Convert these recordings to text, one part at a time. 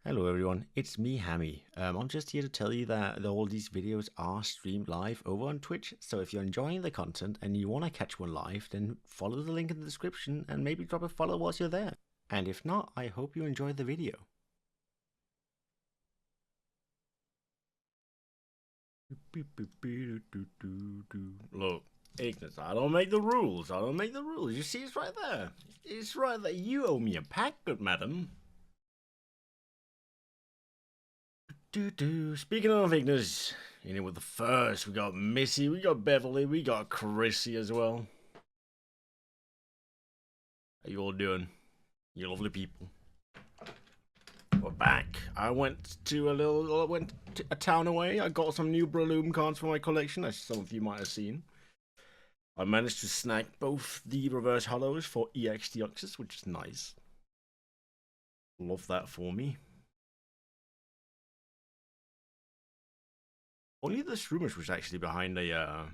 Hello everyone, it's me Hammy. I'm just here to tell you that all these videos are streamed live over on Twitch, so if you're enjoying the content and you want to catch one live, then follow the link in the description and maybe drop a follow whilst you're there. And if not, I hope you enjoy the video. Look, Ignis, I don't make the rules, You see, it's right there. It's right there. You owe me a pack, good madam. Speaking of Ignis, in it with the first, we got Missy, we got Beverly, we got Chrissy as well. How you all doing? You lovely people. We're back. I went to a town away. I got some new Breloom cards for my collection, as some of you might have seen. I managed to snag both the reverse hollows for EX Deoxys, which is nice. Love that for me. Only the Shroomish was actually behind a,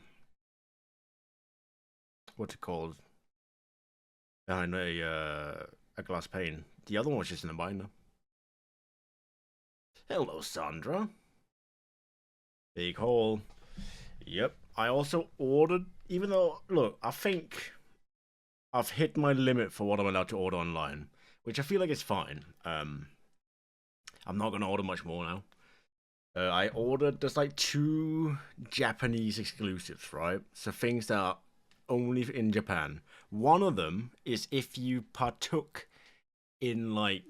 what's it called? Behind a glass pane. The other one was just in a binder. Hello, Sandra. Big haul. Yep. I also ordered, even though, look, I think I've hit my limit for what I'm allowed to order online, which I feel like is fine. I'm not going to order much more now. I ordered, there's like 2 Japanese exclusives, right? So things that are only in Japan. One of them is if you partook in like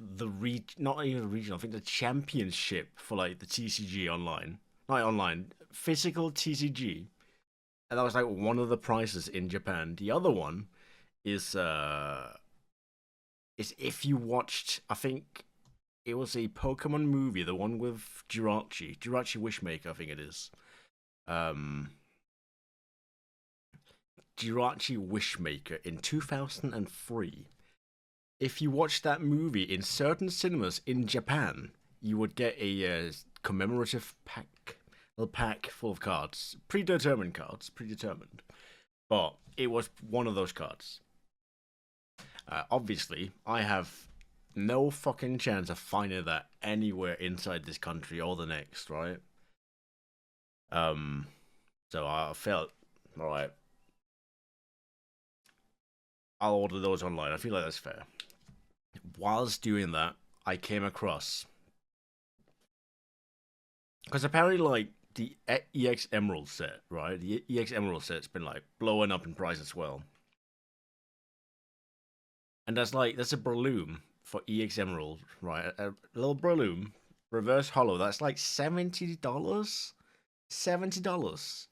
not even the regional, I think the championship for like the TCG online. Not online, physical TCG. And that was like one of the prizes in Japan. The other one is if you watched, I think it was a Pokemon movie, the one with Jirachi Wishmaker, I think it is. Jirachi Wishmaker in 2003. If you watched that movie in certain cinemas in Japan, you would get a commemorative pack. A pack full of cards. Predetermined. But it was one of those cards. Obviously, I have no fucking chance of finding that anywhere inside this country or the next, right? So I felt, alright, I'll order those online. I feel like that's fair. Whilst doing that, I came across, because apparently, like, the EX Emerald set, right? The EX Emerald set's been, like, blowing up in price as well. And that's a Breloom for EX Emerald, right? A little Breloom, reverse hollow, that's like $70? $70.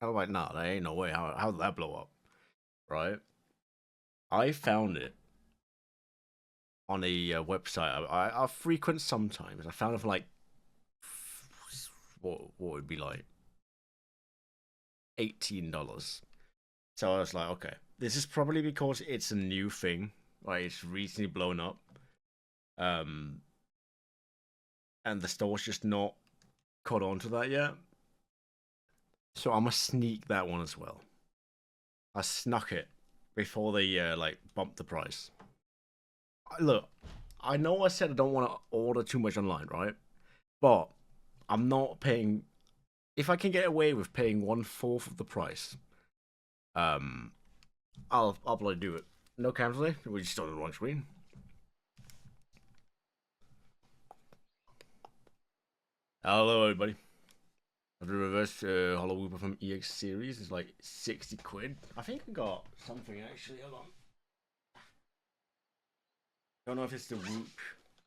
I'm like, nah, there ain't no way. How did that blow up? Right? I found it on a website I frequent sometimes. I found it for like, what would be like $18. So I was like, okay, this is probably because it's a new thing, right? It's recently blown up, and the store's just not caught on to that yet. So I'm gonna sneak that one as well. I snuck it before they like bumped the price. Look, I know I said I don't want to order too much online, right? But I'm not paying. If I can get away with paying 1/4 of the price, I'll probably do it. No cancel. We just on the wrong screen. Hello, everybody. The reverse Hollow Whooper from EX series is like 60 quid. I think I got something actually. Hold on. Don't know if it's the Whoop.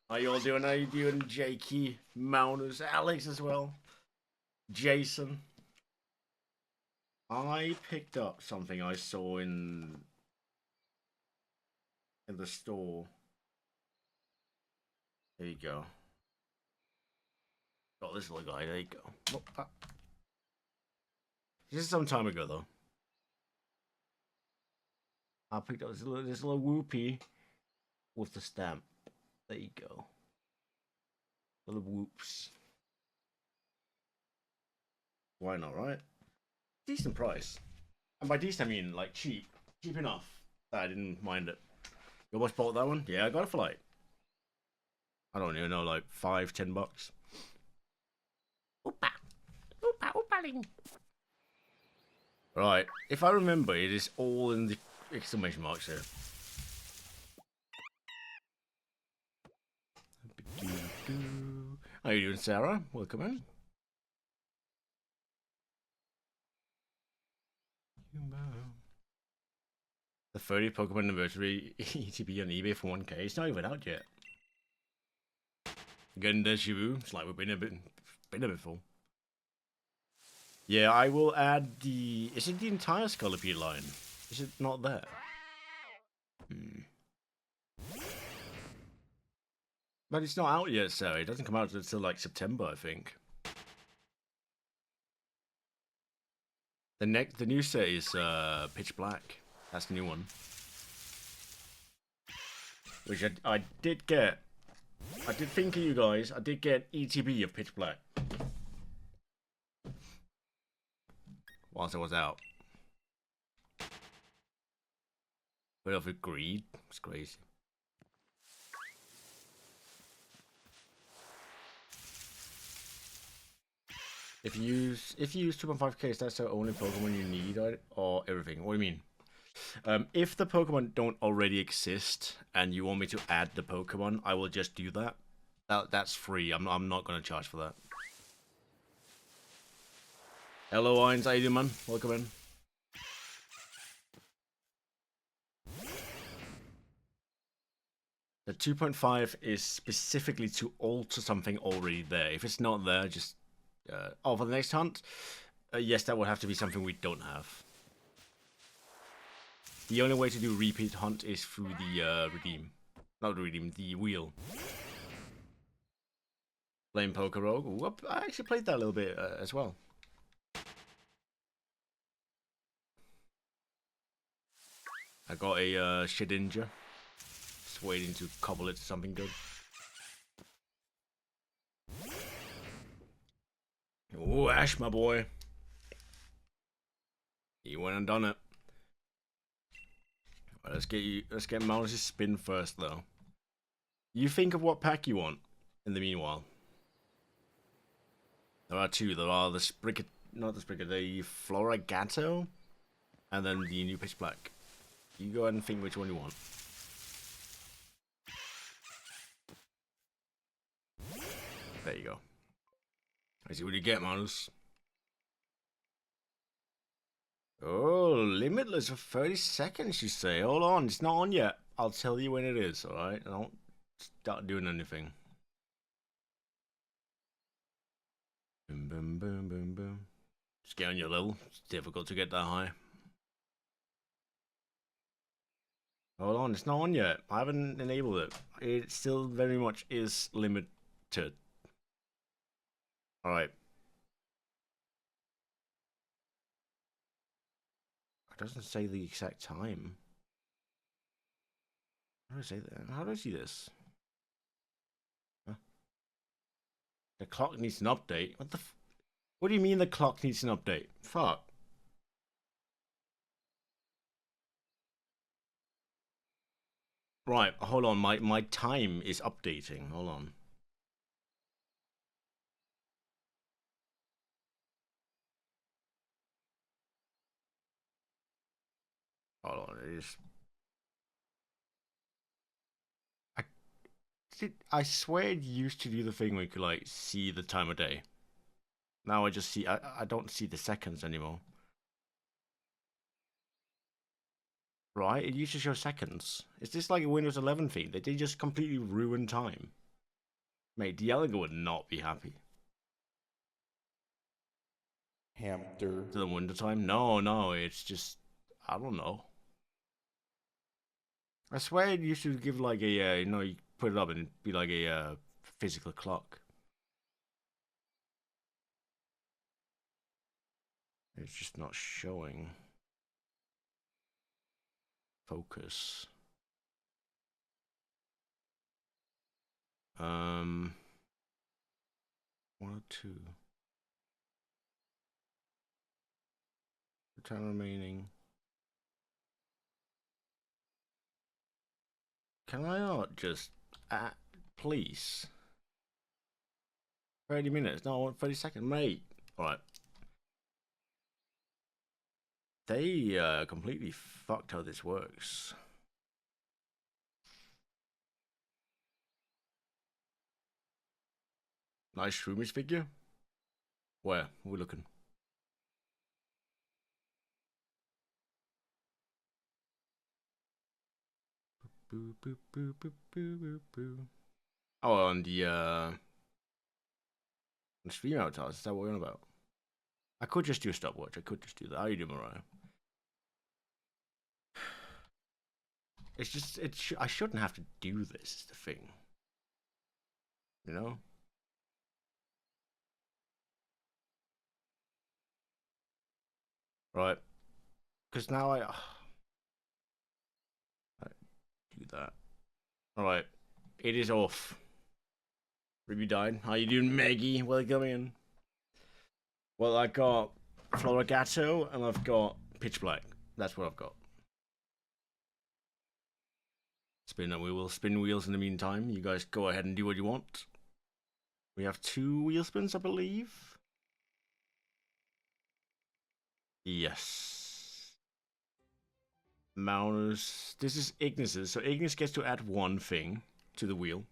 How you all doing? How you doing, Jakey, Mouners, Alex as well, Jason? I picked up something I saw in the store. There you go. Got this little guy. There you go. Oh, this is some time ago though. I picked up this little whoopee with the stamp. There you go. Little whoops. Why not, right? Decent price. And by decent I mean like cheap. Cheap enough that I didn't mind it. You almost bought that one? Yeah, I got it for like I don't even know, like $5-10. Oopa, oopa, oopaling. Right, if I remember, it is all in the exclamation marks here. How you doing, Sarah? Welcome in. The 30th Pokemon anniversary ETB on eBay for 1K. It's not even out yet. Getting deja vu. It's like we've been a bit full. Yeah, I will add the. Is it the entire Sizzlipede line? Is it not there? But it's not out yet, so it doesn't come out until like September, I think. The new set is Pitch Black. That's the new one. Which I did get. I did think of you guys. I did get ETB of Pitch Black. Whilst I was out. Bit of a greed. It's crazy. If you use 2.5k, that's the only Pokemon you need, or everything. What do you mean? If the Pokemon don't already exist and you want me to add the Pokemon, I will just do that. That's free. I'm not gonna charge for that. Hello, Irons. How you doing, man? Welcome in. The 2.5 is specifically to alter something already there. If it's not there, just for the next hunt, yes, that would have to be something we don't have. The only way to do repeat hunt is through the redeem. Not the redeem, the wheel. Playing Poker Rogue. Ooh, I actually played that a little bit as well. I got a Shedinja. Just waiting to cobble it to something good. Ooh, Ash, my boy. You went and done it. Right, let's get Maul's spin first, though. You think of what pack you want. In the meanwhile, there are two. There are the the Floragato, and then the new Pitch Black. You go ahead and think which one you want. There you go. I see what you get, Manus. Oh, limitless for 30 seconds, you say. Hold on, it's not on yet. I'll tell you when it is, alright? Don't start doing anything. Boom, boom, boom, boom, boom. Just get on your level. It's difficult to get that high. Hold on, it's not on yet. I haven't enabled it. It still very much is limited. Alright. It doesn't say the exact time. How do I say that? How do I see this? Huh? The clock needs an update. What do you mean the clock needs an update? Fuck. Right, hold on. My time is updating. Hold on. Hold on. It is. I swear it used to do the thing where you could like see the time of day. Now I just see. I don't see the seconds anymore. Right? It used to show seconds. Is this like a Windows 11 thing? They just completely ruin time. Mate, Dialga would not be happy. Hamster. To the winter time? No, it's just I don't know. I swear it used to give like a you put it up and it'd be like a physical clock. It's just not showing. Focus. 102. Time remaining. Can I not just Please. 30 minutes. No, I want 30 seconds, mate. Alright. They completely fucked how this works. Nice Shroomish figure. Where? We're looking. Boo, boo, boo, boo, boo, boo, boo. Oh, on the stream avatars. Is that what we're on about? I could just do a stopwatch. I could just do that. How you doing, Mariah? It's just I shouldn't have to do this. Is the thing. You know. Right. Because now I do that. Alright. It is off. Ruby died. How you doing, Maggie? Welcome in. Well, I got Florigato and I've got Pitch Black. That's what I've got. Spin and we will spin wheels in the meantime. You guys go ahead and do what you want. We have 2 wheel spins, I believe. Yes. Maunus. This is Ignis's. So Ignis gets to add 1 thing to the wheel.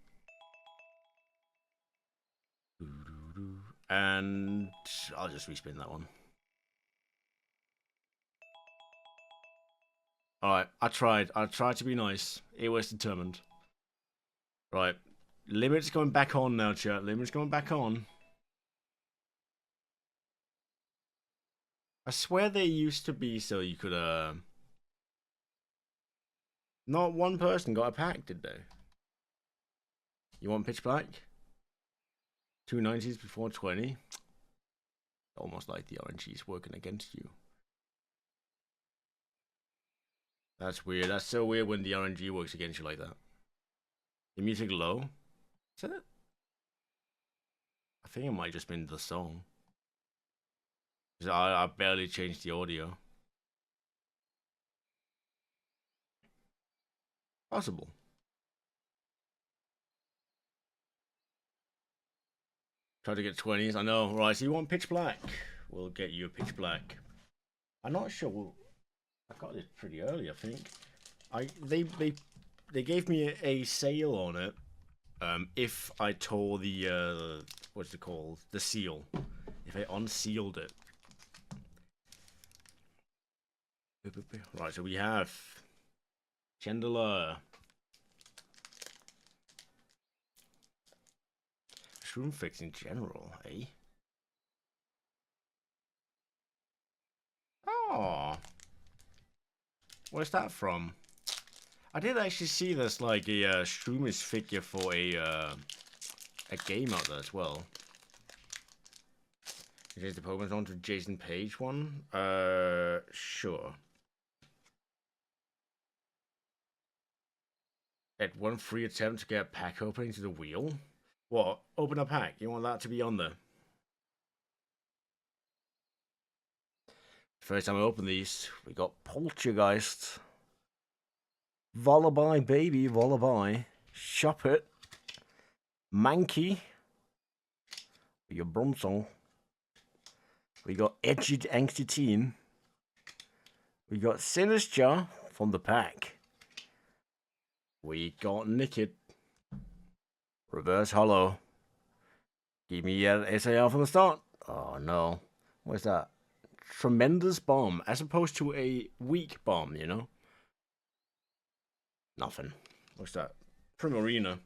And I'll just respin that one. Alright, I tried to be nice. It was determined. Right. Limit's going back on now, chat. Limit's going back on. I swear they used to be so you could, not one person got a pack, did they? You want Pitch Black? 2 90s before 20? Almost like the RNG's working against you. That's weird. That's so weird when the RNG works against you like that. The music low? Is that it? I think it might just been the song. I barely changed the audio. Possible. Try to get 20s. I know. Right, so you want Pitch Black? We'll get you a Pitch Black. I'm not sure. I got this pretty early, I think. They gave me a sale on it. If I tore the what's it called? The seal. If I unsealed it. Right, so we have Chandelier. Shroom fix in general, eh? Oh. Where's that from? I did actually see this, like, a Shroomish figure for a game out there as well. Is the Pokémon on to Jason Page one? Sure. At 1 free attempt to get pack opening to the wheel? What? Open a pack? You want that to be on there? First time I open these, we got Poltergeist. Lullaby, baby, Lullaby. Shop it. Mankey. Your Bronzong. We got Edged Angsty Teen. We got Sinister from the pack. We got Naked. Reverse Hollow. Give me an SAR from the start. Oh no. What's that? Tremendous bomb. As opposed to a weak bomb, you know? Nothing. What's that? Primarina.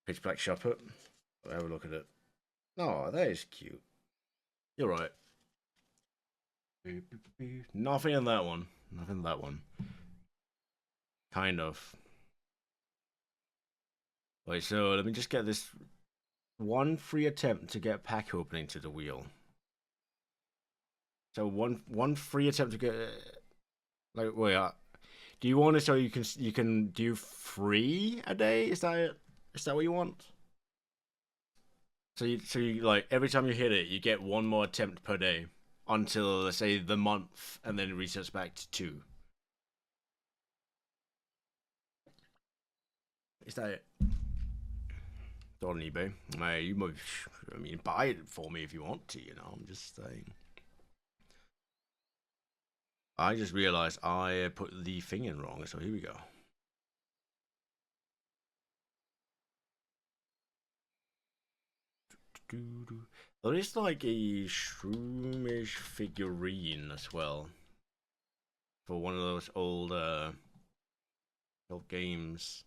Pitch Black Shopper. Have a look at it. Oh, that is cute. You're right. Nothing in that one. Nothing in that one. Kind of. Wait, so let me just get this. 1 free attempt to get pack opening to the wheel. So one free attempt to get. Like, wait, do you want it so you can do 3 a day? Is that it? Is that what you want? So you like every time you hit it, you get 1 more attempt per day until, let's say, the month, and then it resets back to 2. Is that it? It's on eBay. Mate, you might, I mean, buy it for me if you want to, you know. I'm just saying. I just realized I put the thing in wrong, so here we go. There is like a shroomish figurine as well for one of those old games.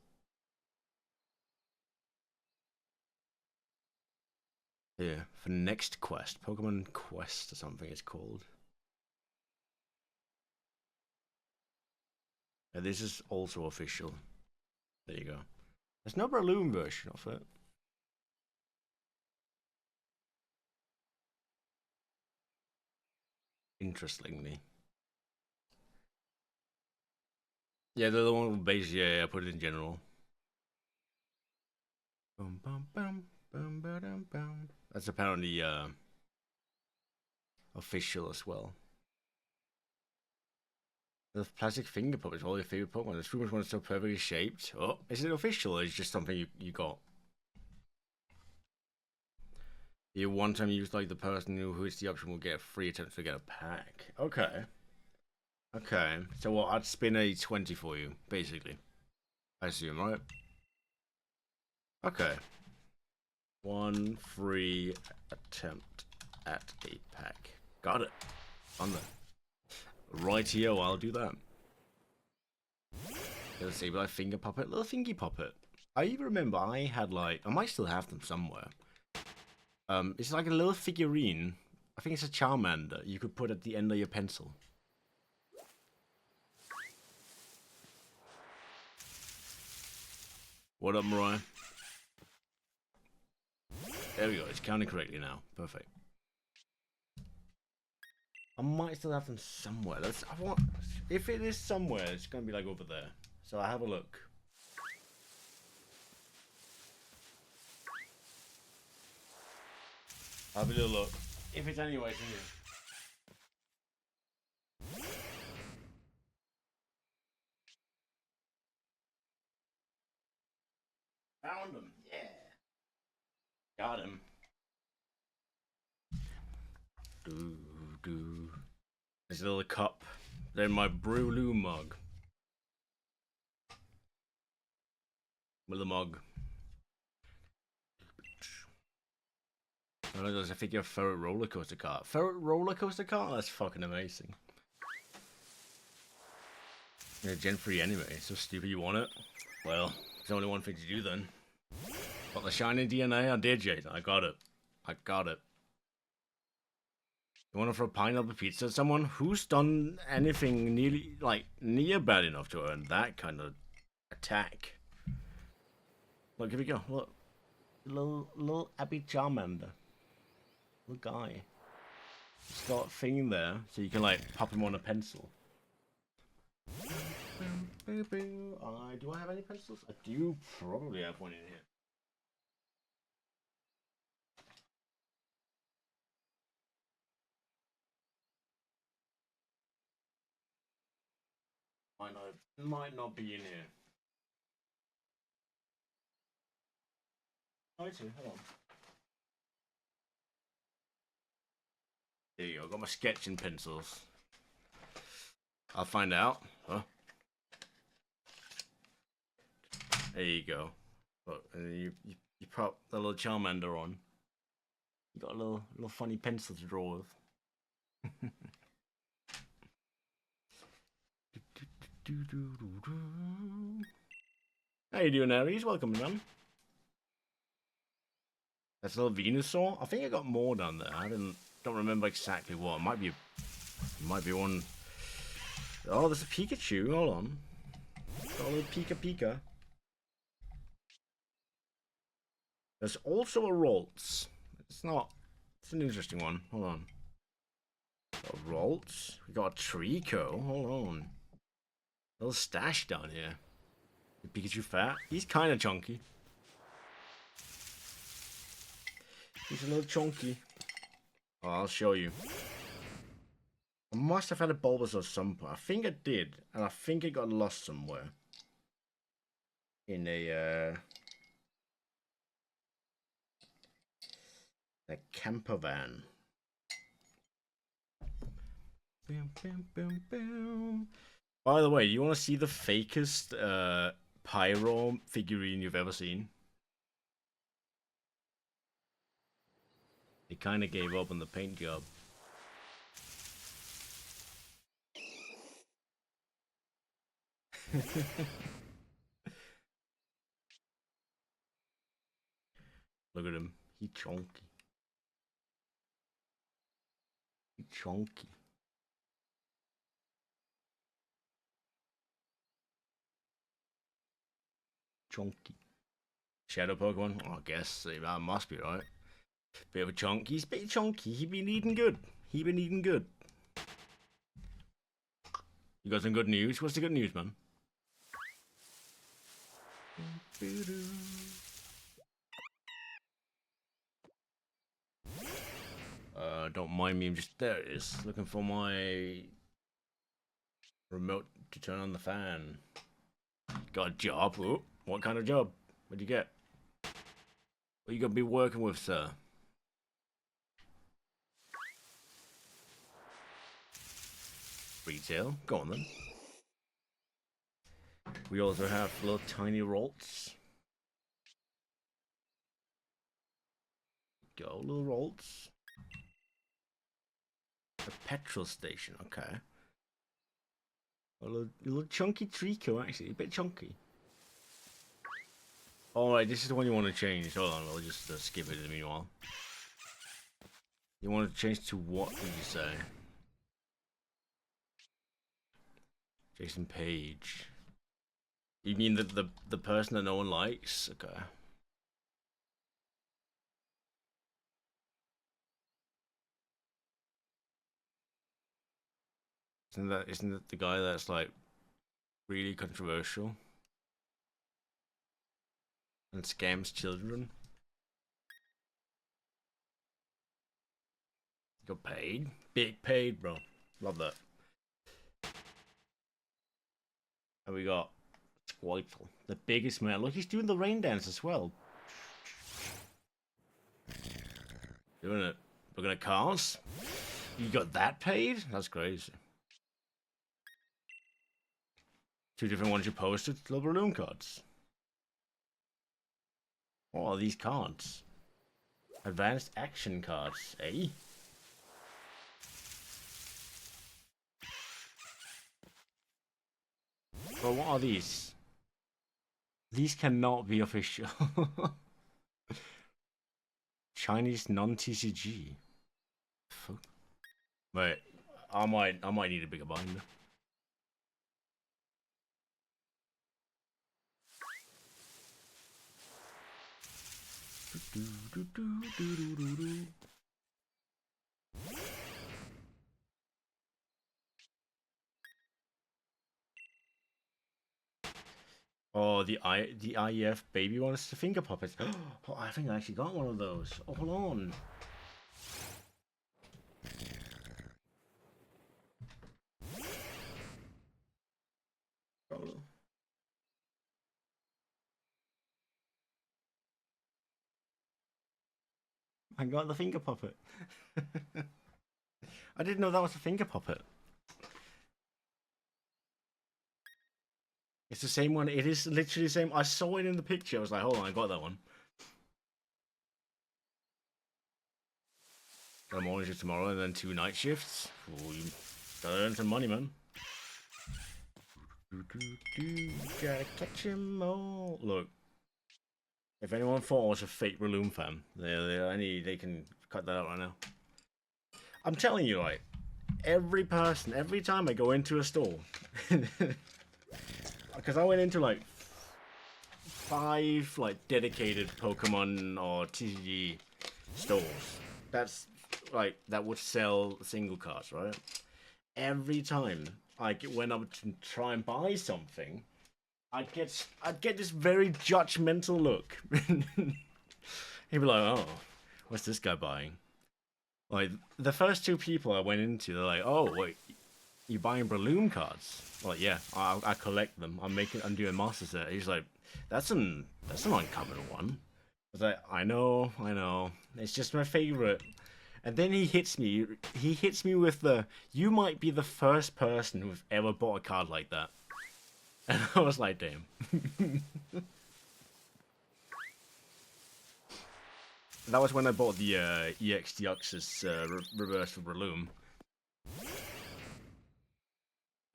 Yeah, for next quest, Pokemon Quest or something it's called. Yeah, this is also official. There you go. There's no balloon version of it. Interestingly. Yeah, they're the one with base. Yeah, I put it in general. Bum, bum, bum, bum, ba-dum, bum. That's apparently official as well. The plastic finger puppets, all your favorite Pokemon. The Shroomish one is so perfectly shaped. Oh, is it official or is it just something you got? You one time use like the person who hits the option will get a free attempt to get a pack. Okay. Okay. So what? I'd spin a 20 for you, basically. I assume, right? Okay. 1 free attempt at a pack. Got it. On there. Rightio, I'll do that. Let's see, but I finger puppet, little thingy puppet. I even remember I had like, I might still have them somewhere. It's like a little figurine. I think it's a Charmander you could put at the end of your pencil. What up, Mariah? There we go, it's counting correctly now. Perfect. I might still have them somewhere. If it is somewhere, it's gonna be like over there. So I have a look. Have a little look. If it's anywhere in here. Found him. Yeah. Got him. There's a little cup. They're in my Brulu mug. With a mug. Oh, there's a figure of Ferret Roller Coaster Cart. Ferret Roller Coaster Cart? That's fucking amazing. Yeah, Gen 3 anyway. So stupid you want it? Well, there's only one thing to do then. Got the shiny DNA? I did, Jason. I got it. I got it. You want to throw pineapple pizza at someone? Who's done anything nearly, like, near bad enough to earn that kind of attack? Look, here we go. Look. Little Abby Charmander. Little guy. It's got a thing there, so you can, like, pop him on a pencil. Do I have any pencils? I do probably have one in here. Might not be in here. Oh, it's in. Hold on. There you go. I got my sketching pencils. I'll find out. Huh? There you go. Look, and you pop the little Charmander on. You got a little funny pencil to draw with. How you doing, Aries? Welcome, man. That's a little Venusaur. I think I got more down there. I don't remember exactly what. It might be one. Oh, there's a Pikachu. Hold on. Got a little Pika. There's also a Ralts. It's an interesting one. Hold on. Got a Ralts. We got a Trico. Hold on. A little stash down here. The Pikachu fat. He's kind of chunky. He's a little chunky. Oh, I'll show you. I must have had a Bulbasaur at some point. I think I did. And I think it got lost somewhere. in a camper van. Boom, boom, boom, boom. By the way, you want to see the fakest pyro figurine you've ever seen? They kind of gave up on the paint job. Look at him. He chunky. He chunky. Chunky. Shadow Pokemon? Oh, I guess that must be right. Bit of a chunky. He's a bit chunky. He been eating good. He been eating good. You got some good news? What's the good news, man? Don't mind me. I'm just there. It is looking for my remote to turn on the fan. Got a job? Oh, what kind of job? What'd you get? What you gonna be working with, sir? Retail. Go on then. We also have little tiny rolls. Go, little rolls. A petrol station, okay. A little chunky Trico, actually, a bit chunky. Alright, this is the one you want to change. Hold on, we'll just skip it in the meanwhile. You want to change to what did you say? Jason Page. You mean the person that no one likes? Okay. Isn't that the guy that's like really controversial and scams children? Got paid, big paid, bro. Love that. And we got Squirtle, the biggest man. Look, he's doing the rain dance as well. Doing it. Looking at cars. You got that paid? That's crazy. 2 different ones you posted. Little balloon cards. What are these cards? Advanced action cards, eh? But what are these? These cannot be official. Chinese non-TCG. Fuck. Wait, I might need a bigger binder. Oh, the IEF baby one is the finger puppets. Oh, I think I actually got one of those. Oh, hold on. Oh. I got the finger puppet. I didn't know that was a finger puppet. It's the same one. It is literally the same. I saw it in the picture. I was like, hold on, I got that one. Got a morning shift tomorrow and then 2 night shifts. Ooh, you gotta earn some money, man. Gotta catch 'em all. Look, if anyone thought I was a fake Breloom fan, they can cut that out right now. I'm telling you, like, every time I go into a store, because I went into like 5 like dedicated Pokemon or TCG stores. That's like that would sell single cards, right? Every time I went up to try and buy something, I'd get this very judgmental look. He'd be like, "Oh, what's this guy buying?" Like the first 2 people I went into, they're like, "Oh, wait, you buying Breloom cards?" Well, yeah, I collect them. I'm doing master set. He's like, That's an uncommon one. I was like, I know. It's just my favorite. And then he hits me. He hits me with the, "You might be the first person who've ever bought a card like that." And I was like, damn. That was when I bought the EX Deoxys reverse for Breloom.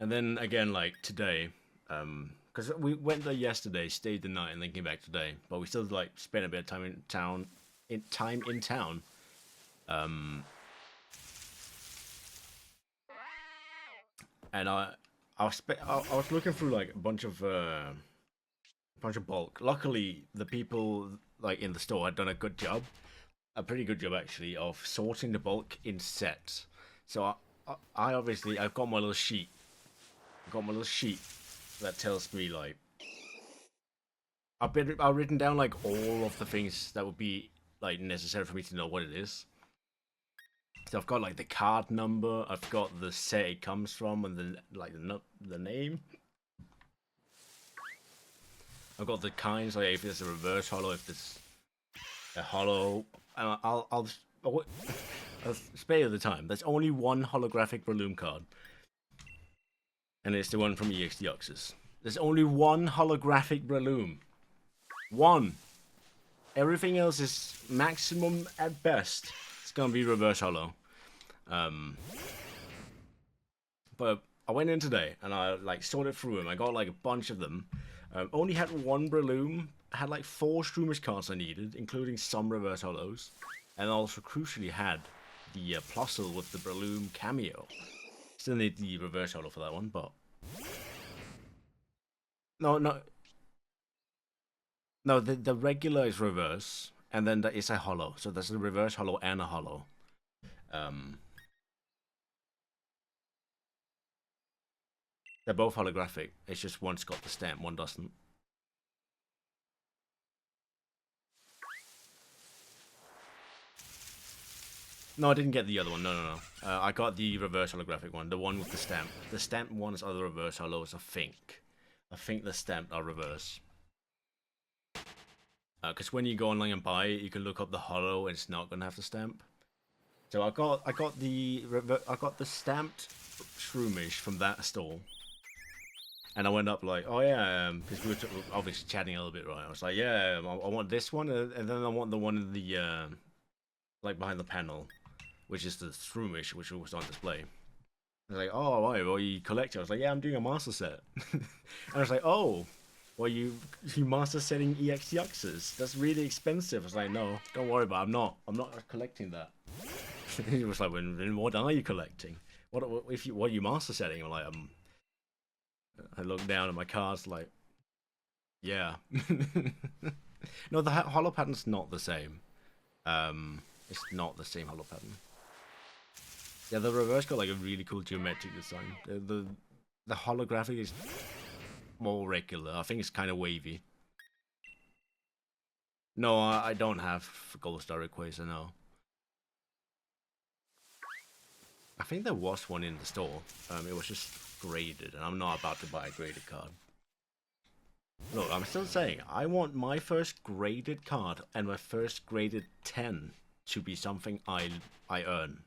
And then again, like today, because we went there yesterday, stayed the night, and then came back today. But we still like spent a bit of time in town. And I was looking through like a bunch of bulk. Luckily, the people like in the store had done a pretty good job actually, of sorting the bulk in sets. So I obviously I've got my little sheet. I've got my little sheet that tells me like I've written down like all of the things that would be like necessary for me to know what it is. So I've got like the card number, I've got the set it comes from, and then like the name. I've got the kinds, like if it's a reverse holo, if it's a holo. I'll spare you the time. There's only one holographic Breloom card, and it's the one from EX Deoxys. There's only one holographic Breloom. One. Everything else is maximum at best. It's gonna be reverse holo. But I went in today and I like sorted through them. I got like a bunch of them. Only had one Breloom. Had like 4 Streamers cards I needed, including some reverse holos, and also crucially had the Plusle with the Breloom cameo. Still need the reverse holo for that one, but no. The regular is reverse, and then there is a holo. So there's a reverse holo and a holo. They're both holographic. It's just one's got the stamp, one doesn't. No, I didn't get the other one. No. I got the reverse holographic one, the one with the stamp. The stamped ones are the reverse holos, I think. I think the stamped are reverse. Because when you go online and buy it, you can look up the holo, and it's not gonna have the stamp. So I got the stamped Shroomish from that store. And I went up like, oh yeah, because we were obviously chatting a little bit, right? I was like, yeah, I want this one, and then I want the one in the like behind the panel, which is the Shroomish, which was on display. I was like, oh, why? Well, you collect it. I was like, yeah, I'm doing a master set. And I was like, oh, well, you master setting EX Deoxys. That's really expensive. I was like, no, don't worry about it. I'm not collecting that. He was like, then what are you collecting? What are you master setting? I'm like, I look down at my cards like, yeah. No, the holo pattern's not the same. It's not the same holo pattern. Yeah, the reverse got like a really cool geometric design. The holographic is more regular. I think it's kind of wavy. No, I don't have Gold Star Rayquaza, no. I think there was one in the store. It was just graded, and I'm not about to buy a graded card. Look, I'm still saying, I want my first graded card and my first graded 10 to be something I earn.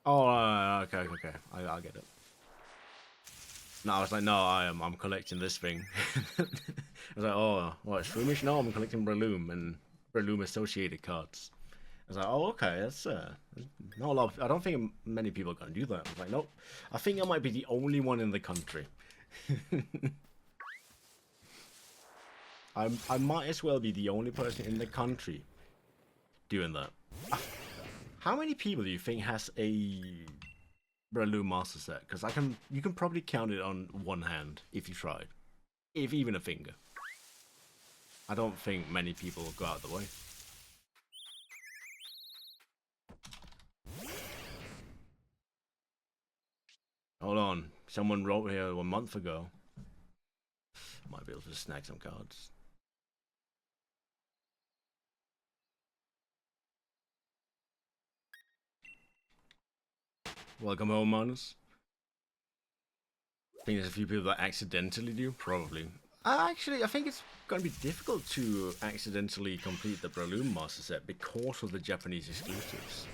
Oh, okay. I get it. No, I was like, no, I'm collecting this thing. I was like, oh, what, Shroomish? No, I'm collecting Breloom and Breloom associated cards. I was like, oh, okay, that's not a lot. I don't think many people are gonna do that. I was like, nope. I think I might be the only one in the country. I might as well be the only person in the country doing that. How many people do you think has a Breloom master set? Because you can probably count it on one hand if you tried, if even a finger. I don't think many people will go out of the way. Hold on, someone wrote here 1 month ago. Might be able to snag some cards. Welcome home, Manus. I think there's a few people that accidentally do, probably. Actually, I think it's going to be difficult to accidentally complete the Breloom Master Set because of the Japanese exclusives.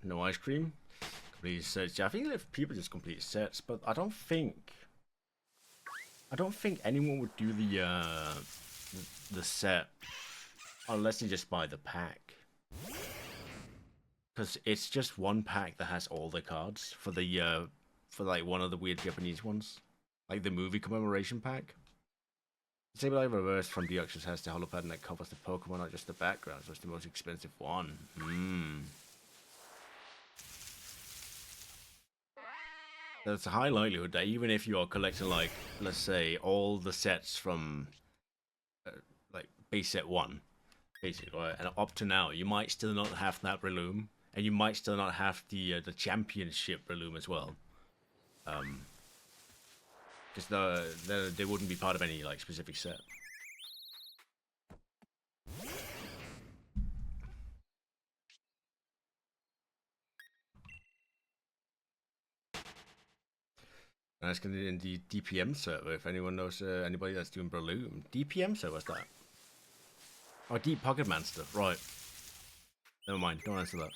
No ice cream. Complete sets. Yeah, I think if people just complete sets, but I don't think anyone would do the set unless they just buy the pack. Because it's just one pack that has all the cards for the for like one of the weird Japanese ones, like the movie commemoration pack. Sizzlipede reverse from Deoxys has the hollow pattern that covers the Pokemon, not just the background, so it's the most expensive one. There's a high likelihood that even if you are collecting, like, let's say, all the sets from, like, base set 1, basically, right, and up to now, you might still not have that Breloom, and you might still not have the championship Breloom as well. Because they wouldn't be part of any, like, specific set. And that's going to be in the DPM server, if anyone knows anybody that's doing Breloom. DPM server, what's that? Oh, Deep Pocket Monster, right. Never mind, don't answer that.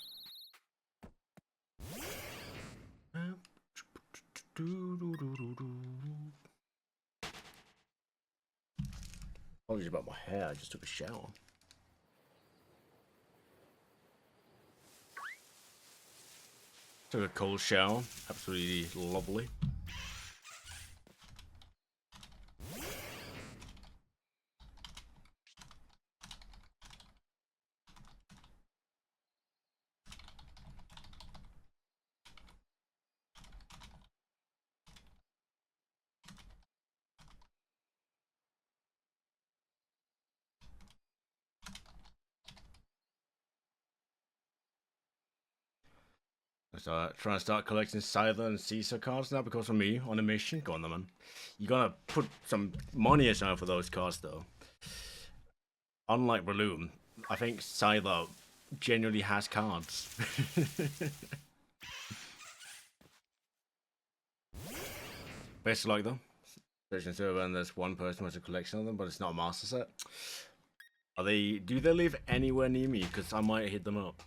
Apologies about my hair, I just took a shower. Took a cold shower, absolutely lovely. So trying to start collecting Scyther and Caesar cards now because of me on a mission. Go on, then, man. You gotta put some money aside for those cards, though. Unlike Breloom, I think Scyther genuinely has cards. Best of luck, though. Searching server, and there's one person who has a collection of them, but it's not a master set. Are they? Do they live anywhere near me? Because I might hit them up.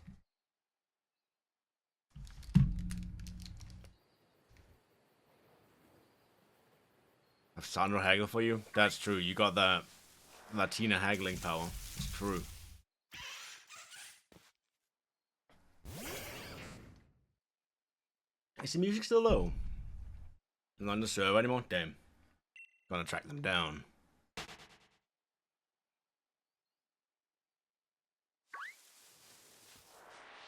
Have Sandra haggle for you? That's true. You got that Latina haggling power. It's true. Is the music still low? Not on the server anymore? Damn. Gonna track them down.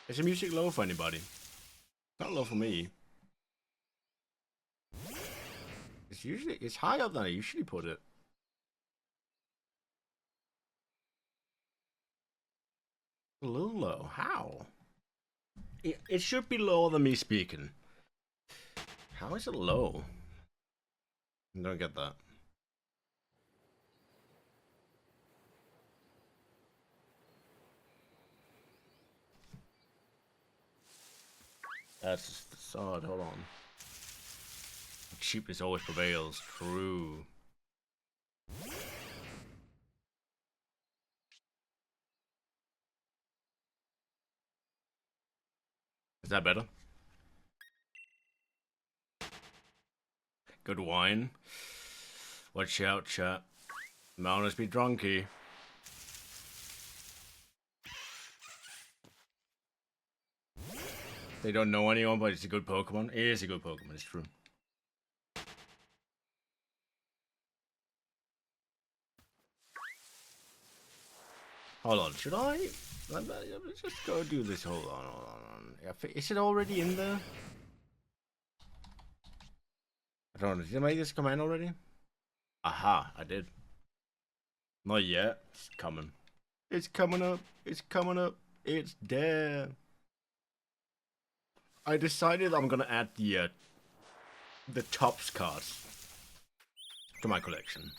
Is the music low for anybody? Not low for me. It's higher than I usually put it. A little low. How? It should be lower than me speaking. How is it low? I don't get that. That's just facade. Hold on. Cheapness always prevails. True. Is that better? Good wine. Watch out, chat. Mounters be drunky. They don't know anyone, but it's a good Pokemon. It is a good Pokemon, it's true. Hold on, should I? Let's just go do this. Hold on. Is it already in there? I don't know. Did I make this command already? Aha, I did. Not yet. It's coming. It's coming up. It's coming up. It's there. I decided I'm gonna add the tops cards to my collection.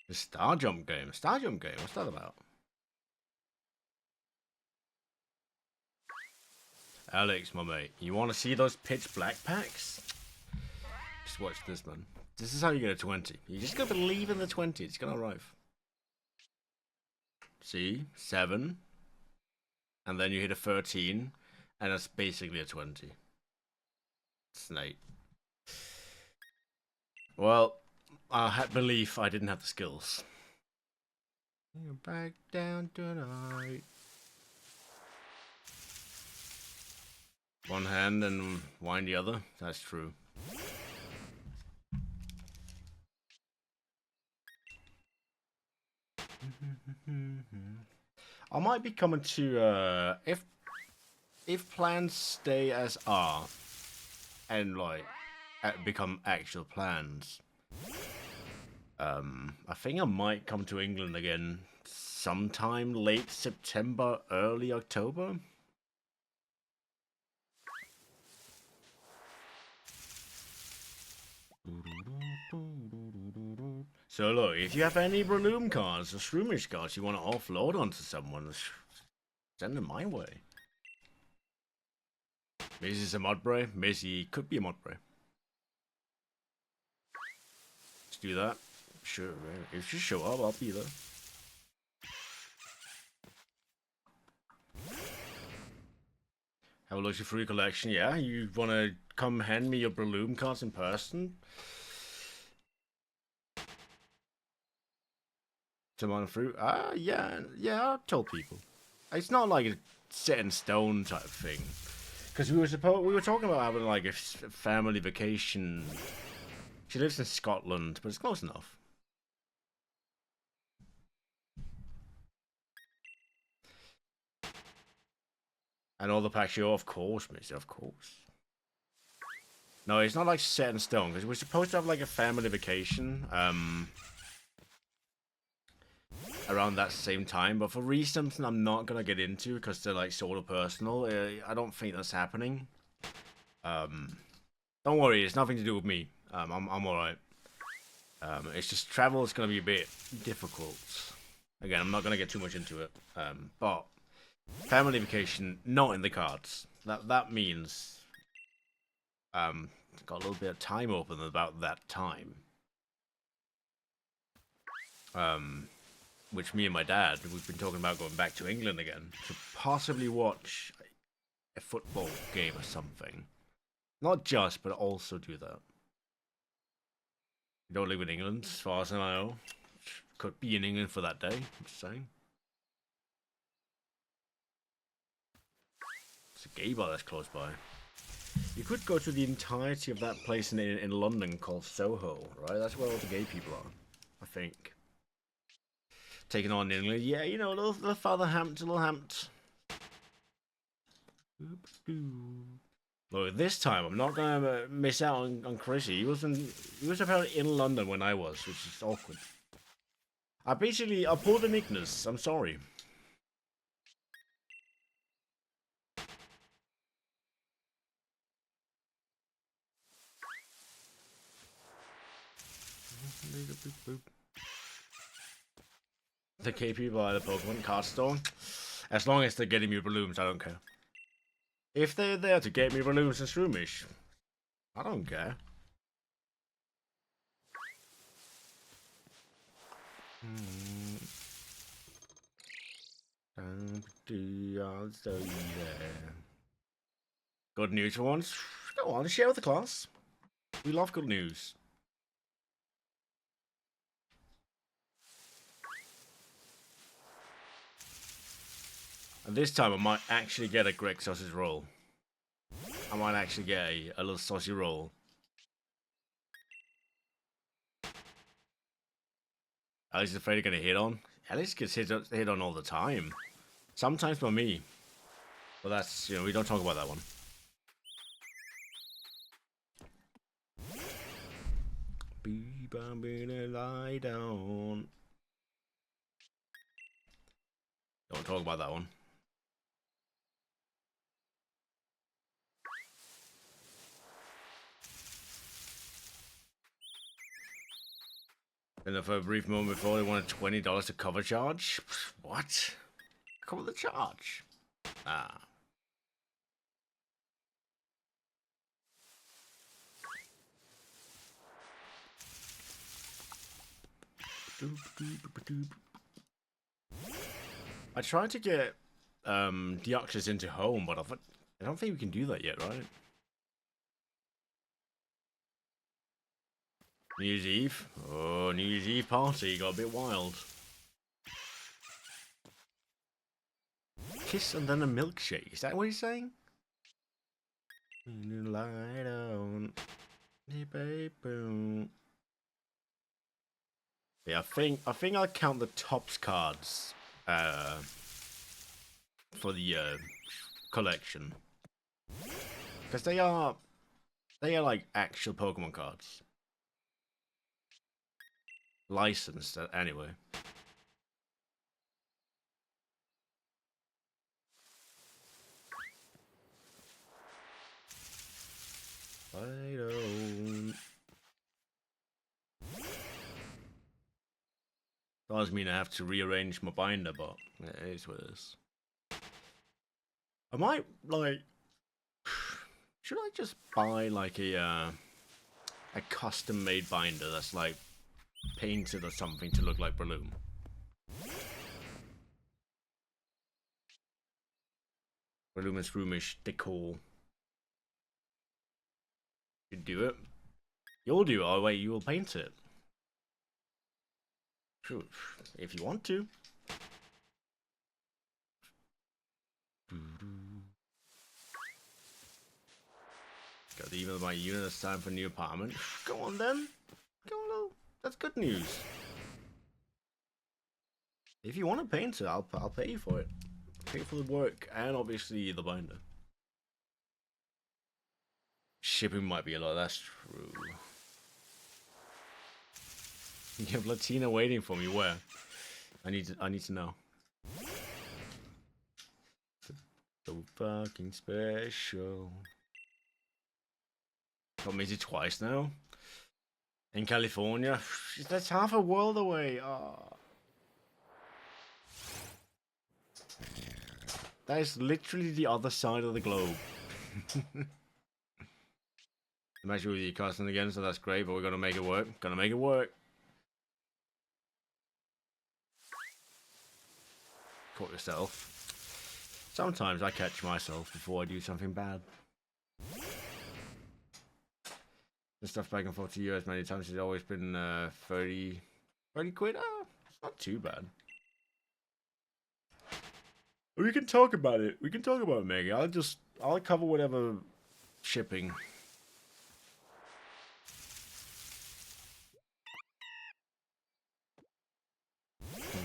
The Star Jump game. Star Jump game. What's that about? Alex, my mate, you want to see those pitch black packs? Just watch this, man. This is how you get a 20. You just gotta believe in the 20. It's gonna arrive. See? 7. And then you hit a 13. And that's basically a 20. Snake. Well, I had belief I didn't have the skills. Back down tonight. One hand and wind the other. That's true. I might be coming to if plans stay as are and like become actual plans. I think I might come to England again sometime late September, early October. So look, if you have any Breloom cards or Shroomish cards you want to offload onto someone, send them my way. Macy's a Mudbray. Macy could be a Mudbray. Let's do that. Sure, if you show up, I'll be there. Have a look at your free collection. Yeah, you want to come hand me your Breloom cards in person? Tomorrow fruit? Yeah, I'll tell people. It's not like a set in stone type of thing. Because we were talking about having like a family vacation. She lives in Scotland, but it's close enough. And all the packs show, of course, miss, of course. No, it's not like set in stone, because we're supposed to have like a family vacation, around that same time, but for reasons I'm not gonna get into, because they're like sort of personal, I don't think that's happening. Don't worry, it's nothing to do with me. I'm alright. It's just travel is gonna be a bit difficult. Again, I'm not gonna get too much into it. But family vacation not in the cards. That means got a little bit of time open about that time. Which me and my dad, we've been talking about going back to England again to possibly watch a football game or something. Not just, but also do that. We don't live in England, as far as I know. Could be in England for that day, I'm just saying. It's a gay bar that's close by. You could go to the entirety of that place in London called Soho, right? That's where all the gay people are, I think. Taking on England, yeah, you know, little Fatherhampton, little Hampton. Look, this time I'm not gonna miss out on Chrissy. He was apparently in London when I was, which is awkward. I pulled an Ignis. I'm sorry. The KP by the Pokemon card store. As long as they're getting me balloons, I don't care. If they're there to get me balloons and Shroomish, I don't care. Good news for once. Go on, share with the class. We love good news. And this time I might actually get a Greg sausage roll. I might actually get a little saucy roll. At least afraid of getting hit on. At least gets hit on all the time. Sometimes by me. But that's, you know, we don't talk about that one. Lie down. Don't talk about that one. And for a brief moment before they wanted $20 to cover charge? What? Cover the charge? Ah. I tried to get Deoxys into home, but I don't think we can do that yet, right? New Year's Eve? Oh, New Year's Eve party got a bit wild. Kiss and then a milkshake. Is that what he's saying? Lie down. Yeah, I think I'll count the tops cards for the collection, because they are like actual Pokemon cards, licensed anyway. I don't. Does mean I have to rearrange my binder, but it is what it is. I might like. Should I just buy like a custom-made binder that's like painted or something to look like Breloom? Breloom and Scroomish decor. You do it. You'll do it. Oh wait, you will paint it. Sure, if you want to. Got even my unit this time for a new apartment. Go on then. Go on. That's good news. If you want to paint it, I'll pay you for it. Pay for the work and obviously the binder. Shipping might be a lot. That's true. You have Latina waiting for me. Where? I need to know. So fucking special. Got me twice now. In California. That's half a world away. Oh. That is literally the other side of the globe. Imagine with you casting again, so that's great, but we're gonna make it work. Gonna make it work. Caught yourself. Sometimes I catch myself before I do something bad. The stuff back and forth to US many times has always been 30 quid. Oh, it's not too bad. We can talk about it. We can talk about it, Maggie. I'll cover whatever shipping.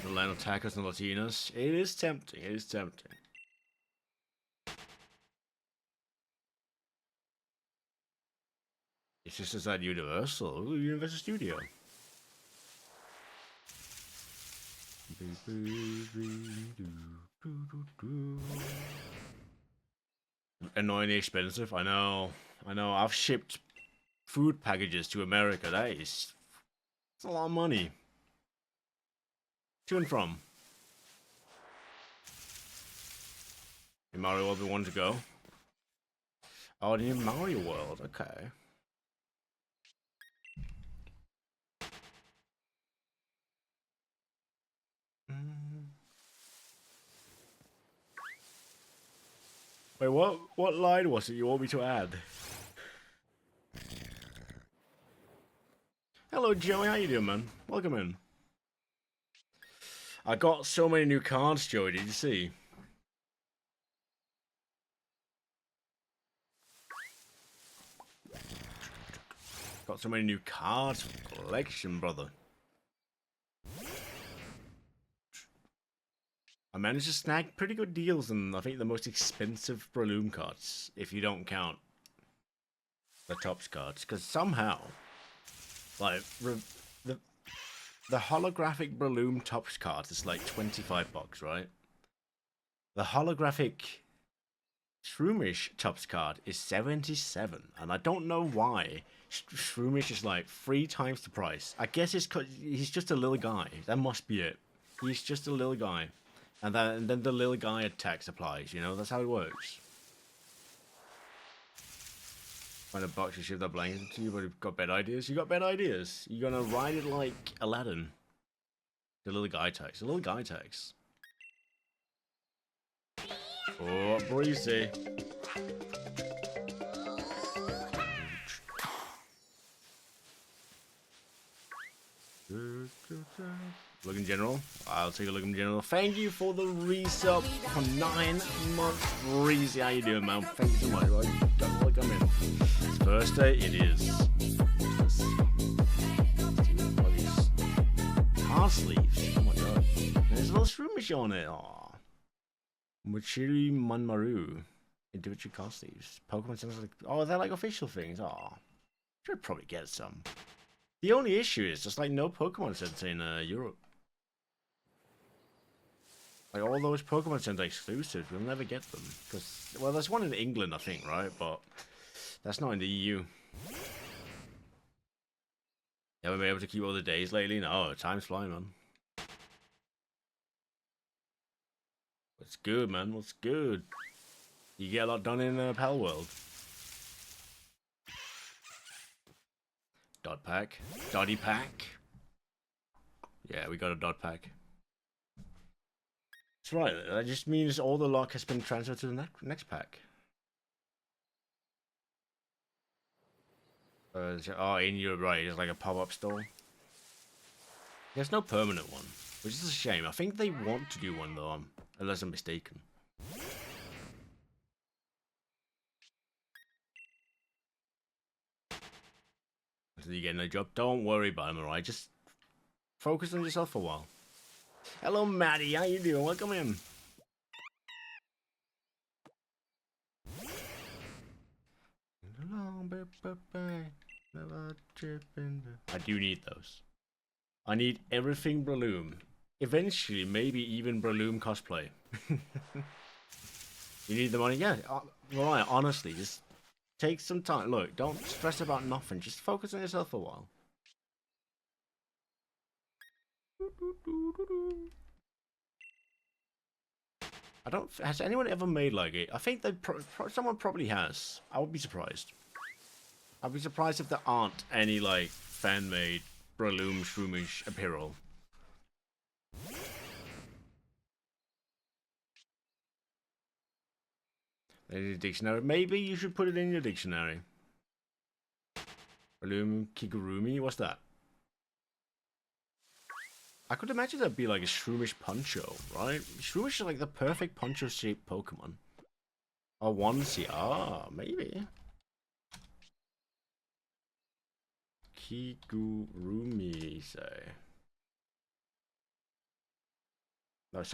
The land of tacos and Latinas. It is tempting. It is tempting. It's just as at Universal. Universal Studio. Annoyingly expensive. I know. I've shipped food packages to America. It's a lot of money. To and from. In Mario World we wanted to go. Oh, in Mario World. Okay. Wait, what line was it you want me to add? Hello, Joey. How you doing, man? Welcome in. I got so many new cards, Joey. Did you see? Got so many new cards for the collection, brother. I managed to snag pretty good deals on, I think, the most expensive Breloom cards, if you don't count the Tops cards. Because somehow, like, the holographic Breloom Tops card is like $25, right? The holographic Shroomish Tops card is 77, and I don't know why Shroomish is like 3 times the price. I guess it's 'cause he's just a little guy. That must be it. He's just a little guy. And then the little guy tax applies, you know? That's how it works. Find a box to ship that blanket to you, but you've got bad ideas. You got bad ideas. You're gonna ride it like Aladdin. The little guy tax. The little guy tax. Oh, breezy. Look in general. I'll take a look in general. Thank you for the resub for 9 months. Breezy, how you doing, man? Thank you so much. Like I'm in. It's first day. It is. Car sleeves. Oh my god. There's a little Shroomish on it. Aww. Mochiri Manmaru. Individual car sleeves. Pokemon sounds like. Oh, they're like official things. Aw. Should probably get some. The only issue is there's like no Pokemon Center in Europe. Like all those Pokemon Center exclusives, we'll never get them. Because, well, there's one in England, I think, right? But that's not in the EU. Haven't been able to keep all the days lately? No, time's flying, man. What's good, man? What's good? You get a lot done in Pal World. Dot pack. Dotty pack. Yeah, we got a dot pack. That's right. That just means all the luck has been transferred to the next pack. Oh, in Europe, right. It's like a pop-up store. There's no permanent one, which is a shame. I think they want to do one, though, unless I'm mistaken. So you get no job? Don't worry about him, alright? Just focus on yourself for a while. Hello, Maddie. How you doing? Welcome in. I do need those. I need everything Breloom. Eventually, maybe even Breloom cosplay. You need the money? Yeah. Right, honestly, just take some time. Look, don't stress about nothing. Just focus on yourself for a while. I don't. Has anyone ever made like it? I think they. Someone probably has. I would be surprised. I'd be surprised if there aren't any like fan-made Breloom Shroomish apparel. In the dictionary. Maybe you should put it in your dictionary. Breloom Kigurumi. What's that? I could imagine that'd be like a Shroomish Poncho, right? Shroomish is like the perfect poncho-shaped Pokemon. Or onesie. Ah, maybe. Kigurumi, say. No,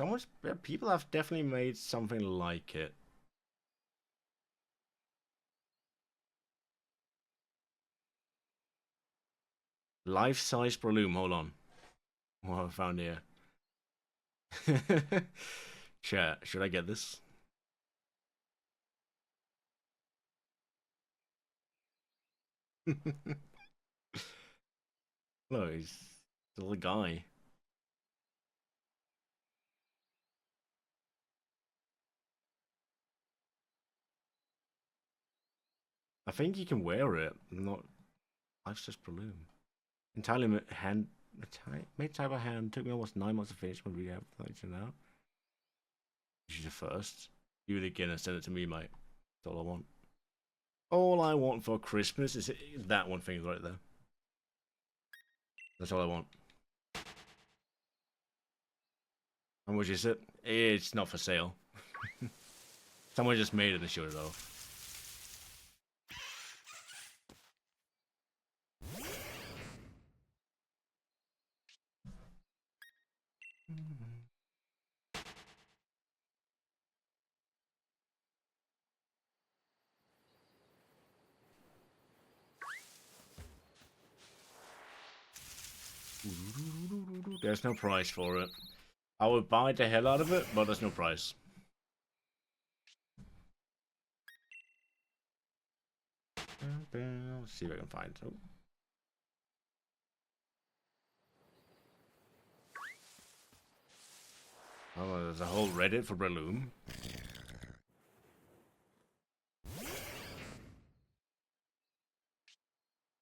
people have definitely made something like it. Life-size Breloom, hold on. What I found here. Chat, should I get this? No, he's still a guy. I think you can wear it. Not. Life's just Breloom. Entirely made type of hand. Took me almost 9 months to finish my rehab. Thanks, you know. You're the first. Do it again and send it to me, mate. That's all I want. All I want for Christmas is that one thing right there. That's all I want. How much is it? It's not for sale. Someone just made it and showed it off. there's no price for it. I would buy the hell out of it, but there's no price. Let's see if I can find. Oh, there's a whole Reddit for Breloom.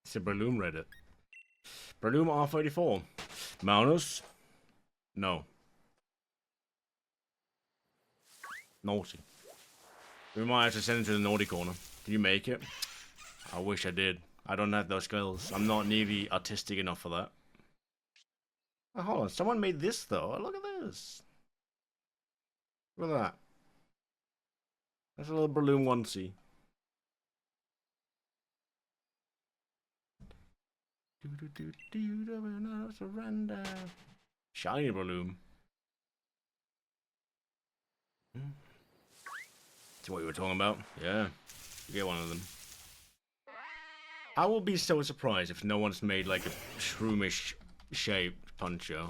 It's a Breloom Reddit. Breloom R34. Maunus? No. Naughty. We might have to send it to the naughty corner. Can you make it? I wish I did. I don't have those skills. I'm not nearly artistic enough for that. Oh, hold on. Someone made this, though. Look at this. Look at that. That's a little balloon onesie. Surrender. Shiny balloon. That's what we were talking about. Yeah. You get one of them. I will be so surprised if no one's made like a shroomish shaped puncher.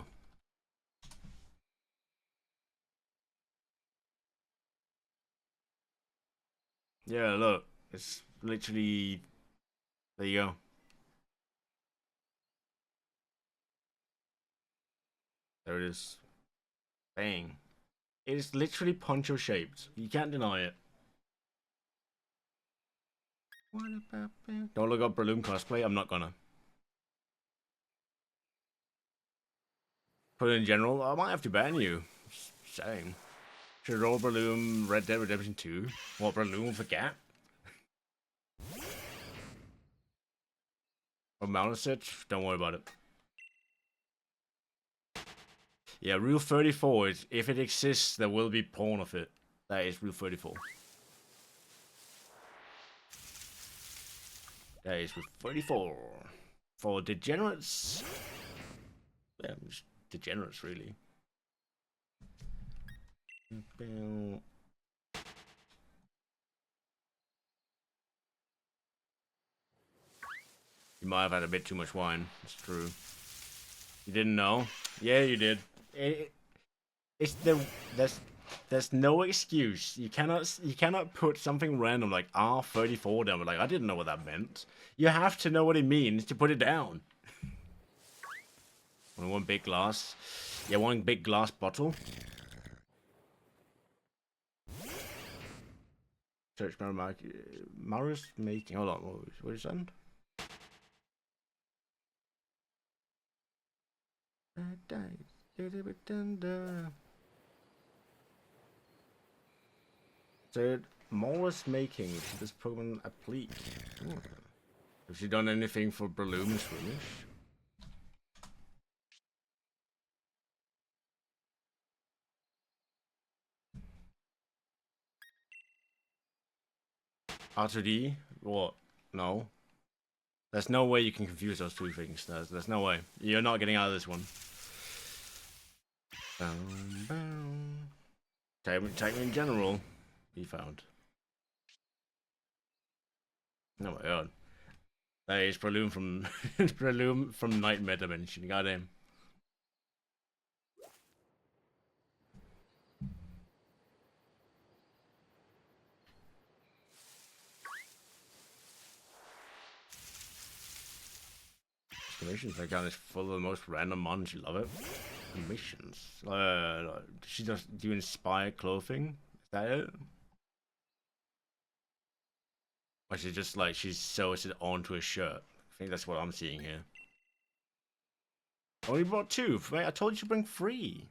Yeah, look. It's literally... There you go. There it is. Bang. It is literally poncho shaped. You can't deny it. Don't look up Breloom cosplay. I'm not gonna. Put it in general. I might have to ban you. Just saying. Should roll Breloom Red Dead Redemption 2. What, Breloom for Gap? Or Mountain it? Don't worry about it. Yeah, Rule 34 is if it exists, there will be porn of it. That is Rule 34. That is Rule 34. For degenerates. Yeah, just degenerates, really. You might have had a bit too much wine. It's true. You didn't know? Yeah, you did. There's no excuse. You cannot put something random like R34 down. But like I didn't know what that meant. You have to know what it means to put it down. Only one big glass. Yeah, one big glass bottle. Search Marius making. Hold on. What is that? So Morris making this Pokemon applique. Have she done anything for Breloom Swimish? R2D? What? No. There's no way you can confuse those two things. There's no way. You're not getting out of this one. Take me in general. Be found. Oh my god. That is Breloom from Breloom from Nightmare Dimension. Goddamn. Missions account is full of the most random mons. You love it. Missions. She does. Do you inspire clothing? Is that it? Or she just like she sews it onto a shirt? I think that's what I'm seeing here. Oh, you brought two. Mate, I told you to bring three.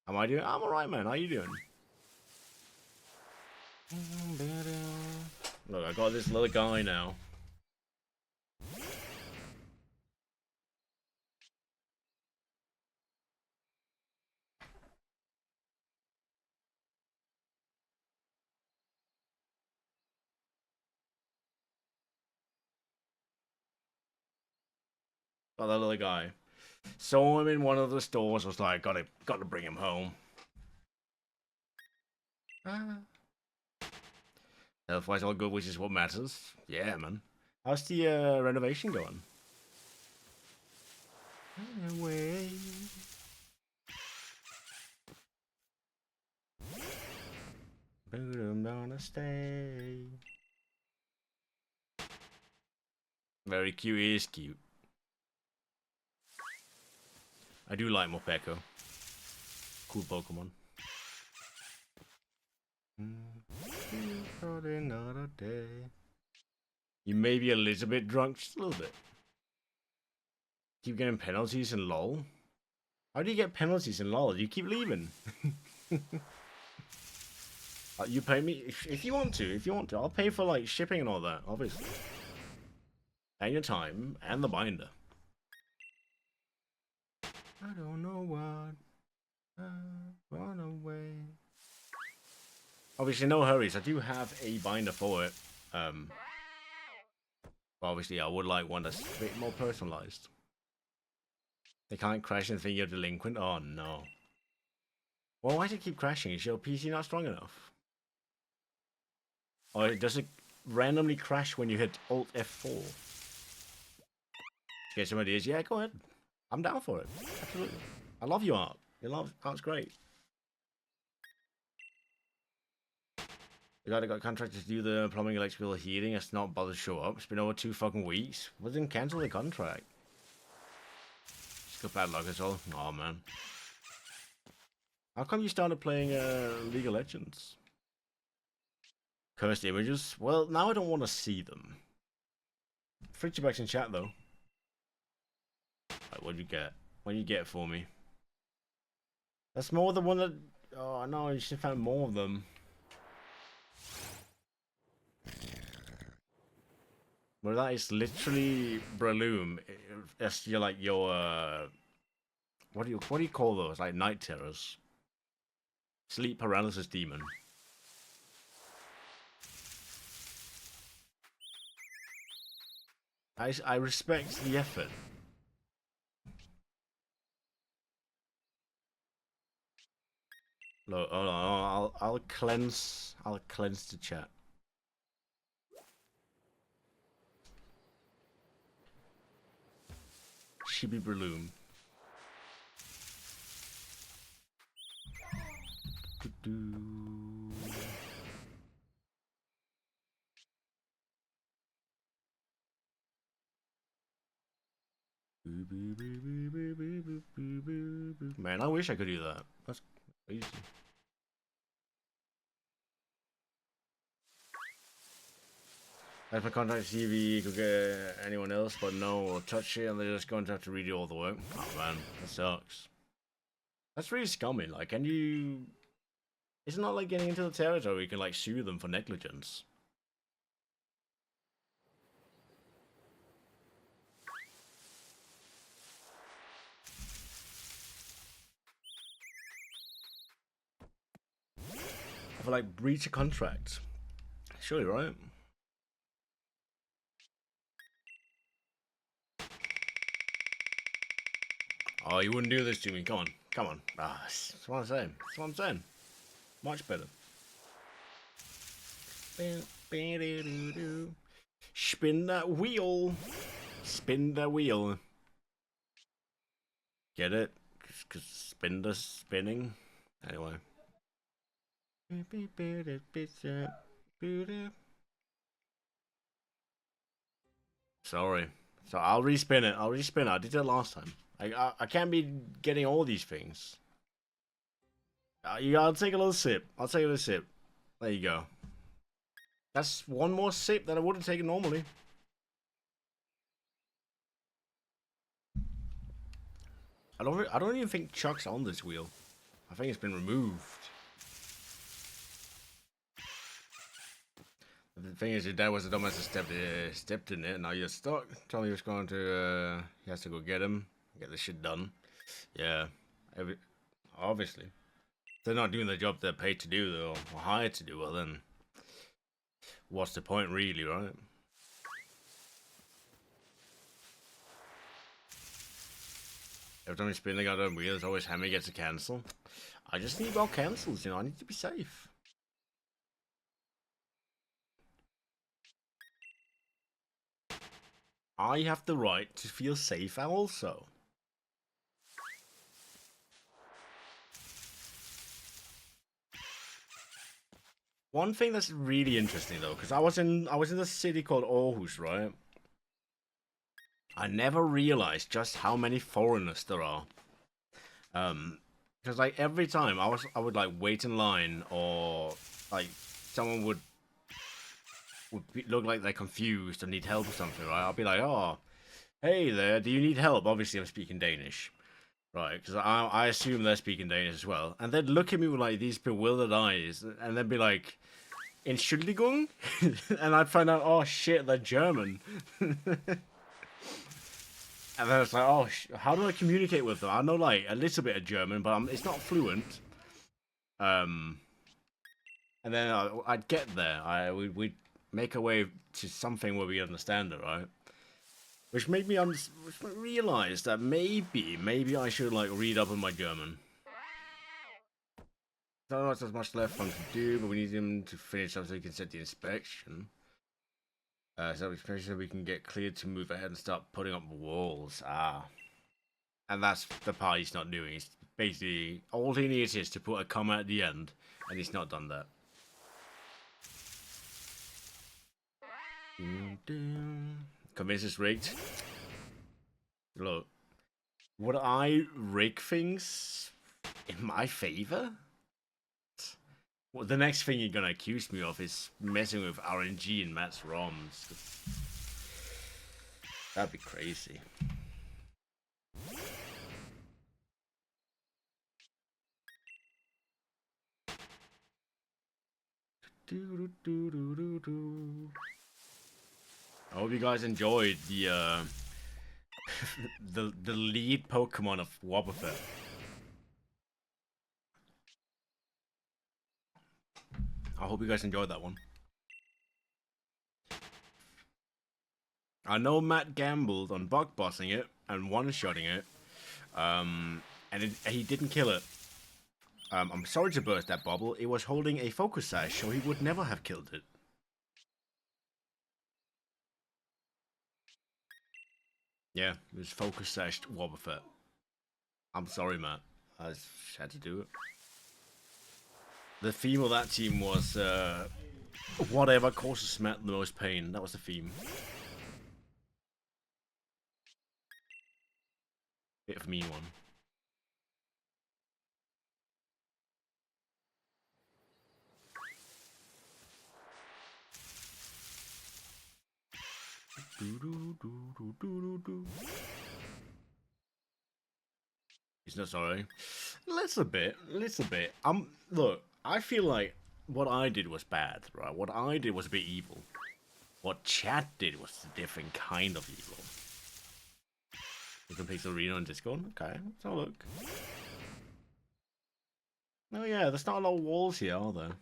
How am I doing? I'm alright, man. How you doing? Look, I got this little guy now. Got that little guy. Saw him in one of the stores. Was like, got to bring him home. Health-wise, all good, which is what matters. Yeah, man. How's the renovation going? Away. But I'm gonna stay. Very cute. He is cute. I do like Morpeko. Cool Pokemon. For another day. You may be a little bit drunk, just a little bit. Keep getting penalties in LOL. How do you get penalties in LOL? You keep leaving. You pay me if you want to. If you want to, I'll pay for like shipping and all that, obviously. And your time and the binder. I don't know what. Run away. Obviously, no hurries. I do have a binder for it. Obviously, I would like one that's a bit more personalized. They can't crash and think you're delinquent. Oh no. Well, why does it keep crashing? Is your PC not strong enough? Or does it randomly crash when you hit Alt F4? Get some ideas? Yeah, go ahead. I'm down for it. Absolutely. I love your art. Your art's great. The guy that got contracted to do the plumbing, electrical, heating has not bothered to show up. It's been over 2 fucking weeks. Well, then cancel the contract. Just got bad luck as well. Oh man. How come you started playing League of Legends? Cursed images? Well, now I don't want to see them. Fritchieback's in chat though. Right, what'd you get? What did you get for me? That's more the one that... Oh no, you should have found more of them. Well, that is literally Breloom. It's your like your what do you call those? Like night terrors. Sleep paralysis demon. I respect the effort. Look, hold on, I'll cleanse the chat. Chibi Breloom. Man, I wish I could do that. That's easy. As my contact CV could get anyone else, but no, we'll touch it and they're just going to have to redo all the work. Oh man, that sucks. That's really scummy. Like, can you... It's not like getting into the territory where you can like sue them for negligence. For like breach a contract. Surely, right? Oh, you wouldn't do this to me. Come on. Come on. Ah, that's what I'm saying. That's what I'm saying. Much better. Spin that wheel. Spin the wheel. Get it? Because spin the spinning. Anyway. Sorry. So I'll respin it. I'll respin it. I did it last time. I can't be getting all these things. I'll take a little sip. I'll take a little sip. There you go. That's one more sip that I would have taken normally. I don't even think Chuck's on this wheel. I think it's been removed. The thing is, your dad was the dumbass that stepped in it. Now you're stuck. Tell me he was going to. He has to go get him. Get this shit done. Yeah. Obviously. If they're not doing the job they're paid to do, though, or hired to do, well then. What's the point, really, right? Every time you spin the goddamn wheel, it's always Hammy gets a cancel. I just need more cancels, you know. I need to be safe. I have the right to feel safe also. One thing that's really interesting though, because I was in a city called Aarhus, right? I never realized just how many foreigners there are. Because like every time I would like wait in line, or like someone would look like they're confused or need help or something, right? I'll be like, oh, hey there, do you need help? Obviously, I'm speaking Danish, right? Because I assume they're speaking Danish as well, and they'd look at me with like these bewildered eyes, and they'd be like, Entschuldigung? And I'd find out, oh shit, they're German. And then it's like, oh, how do I communicate with them? I know like a little bit of German, but it's not fluent. And then I'd get there. We'd make our way to something where we understand it, right? Which made me realize that maybe I should like read up on my German. I don't know if there's much left for him to do, but we need him to finish up so he can set the inspection. So we can get cleared to move ahead and start putting up walls. And that's the part he's not doing. He's basically, all he needs is to put a comma at the end, and he's not done that. Convince is rigged. Look, would I rig things in my favor? Well, the next thing you're gonna accuse me of is messing with RNG and Matt's ROMs. That'd be crazy. I hope you guys enjoyed the the lead Pokemon of Wobbuffet. I hope you guys enjoyed that one. I know Matt gambled on bug bossing it and one-shotting it, and he didn't kill it. I'm sorry to burst that bubble. It was holding a focus sash, so he would never have killed it. Yeah, it was focus sashed Wobbuffet. I'm sorry, Matt. I just had to do it. The theme of that team was whatever causes Matt the most pain. That was the theme. Bit of a mean one. He's not sorry. Little bit. Look, I feel like what I did was bad, right? What I did was a bit evil. What chat did was a different kind of evil. You can pick the arena on Discord. Okay, let's have a look. Oh yeah, there's not a lot of walls here, are there?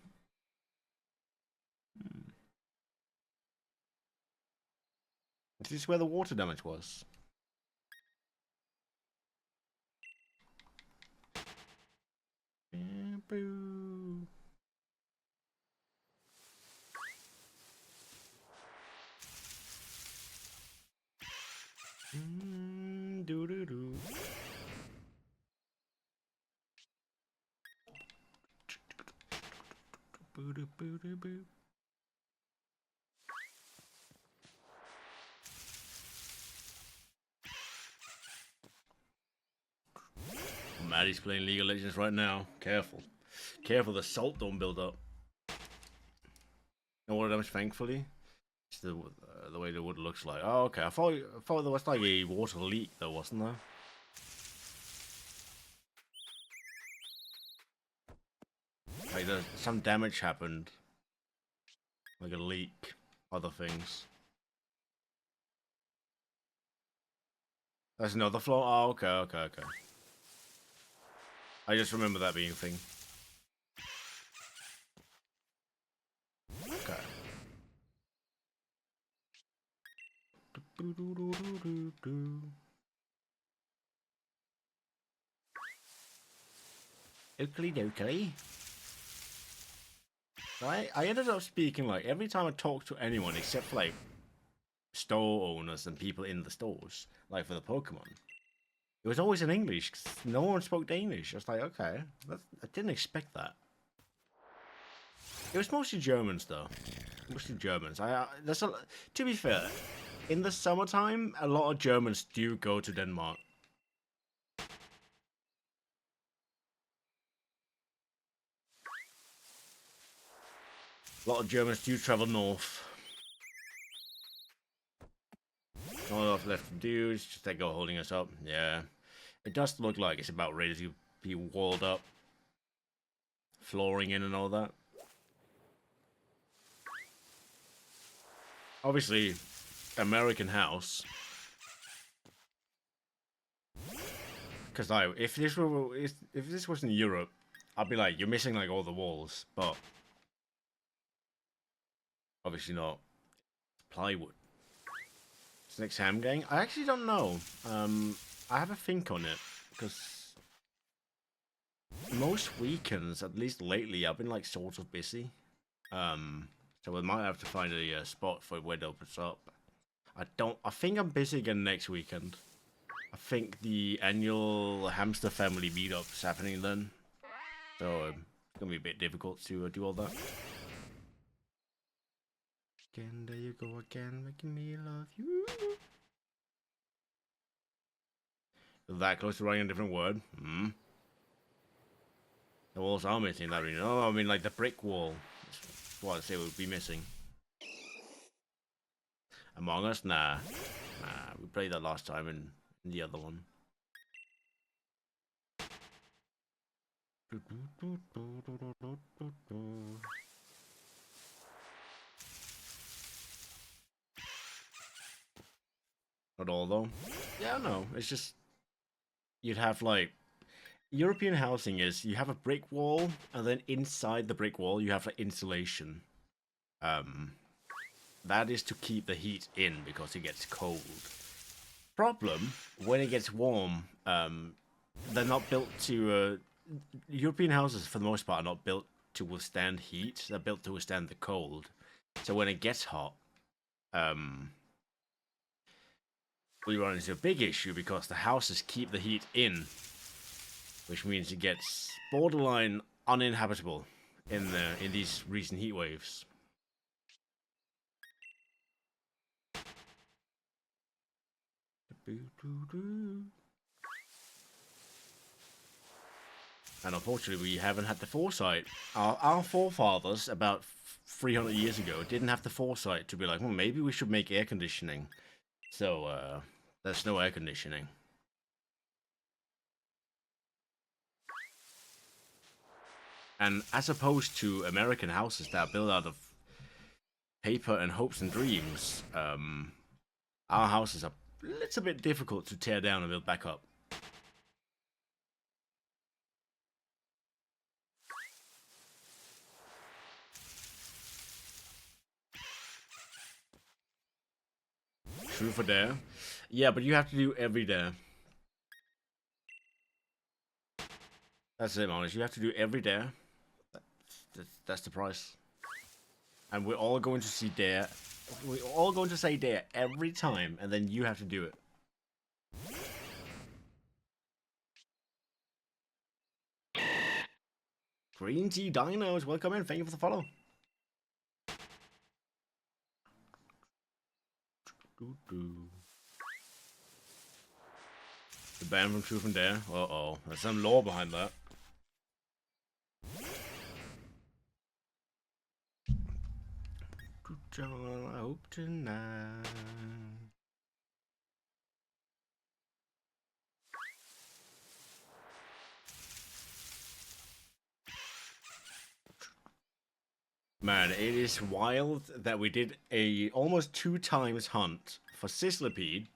Is this where the water damage was? Boo. Doo doo doo. Boo doo boo doo boo. Maddie's playing League of Legends right now. Careful. Careful, the salt don't build up. No water damage, thankfully. It's the way the wood looks like. Oh, okay. I thought there was like a water leak, though, wasn't there? Like, some damage happened. Like a leak. Other things. There's another floor? Oh, okay. I just remember that being a thing. Okay. Oakley dokley. I ended up speaking like every time I talked to anyone except for like store owners and people in the stores, like for the Pokemon. It was always in English because no one spoke Danish. I was like, okay, I didn't expect that. It was mostly Germans, though. Mostly Germans. To be fair, in the summertime, a lot of Germans do go to Denmark. A lot of Germans do travel north. All I've left to do is just that guy holding us up. Yeah. It does look like it's about ready to be walled up. Flooring in and all that. Obviously, American house. Because if this was in Europe, I'd be like, you're missing like all the walls, but obviously not. Plywood. It's next ham gang. I actually don't know. I have a think on it because most weekends, at least lately, I've been like sort of busy. So we might have to find a spot for when it opens up. I think I'm busy again next weekend. I think the annual hamster family meetup is happening then. So it's gonna be a bit difficult to do all that. Again, there you go again, making me love you. That close to writing a different word. The walls are missing that really. Oh, I mean like the brick wall. That's what I'd say would be missing. Among Us? Nah. We played that last time in the other one. Not all though. Yeah, no. It's just you'd have like European housing is you have a brick wall and then inside the brick wall you have like insulation. That is to keep the heat in because it gets cold. Problem when it gets warm, they're not built to. European houses, for the most part, are not built to withstand heat. They're built to withstand the cold. So when it gets hot, we run into a big issue because the houses keep the heat in, which means it gets borderline uninhabitable in these recent heat waves. And unfortunately, we haven't had the foresight. Our forefathers, about 300 years ago, didn't have the foresight to be like, well, maybe we should make air conditioning. So, there's no air conditioning. And as opposed to American houses that are built out of paper and hopes and dreams, our houses are a little bit difficult to tear down and build back up. True for dare. Yeah, but you have to do every dare. That's it, honest. You have to do every dare. That's the price. And we're all going to see dare. We're all going to say dare every time, and then you have to do it. Green Tea Dinos, welcome in. Thank you for the follow. The ban from Truth and Dare. Uh-oh. There's some lore behind that. John, I hope tonight. Man, it is wild that we did a almost 2 times hunt for Sizzlipede.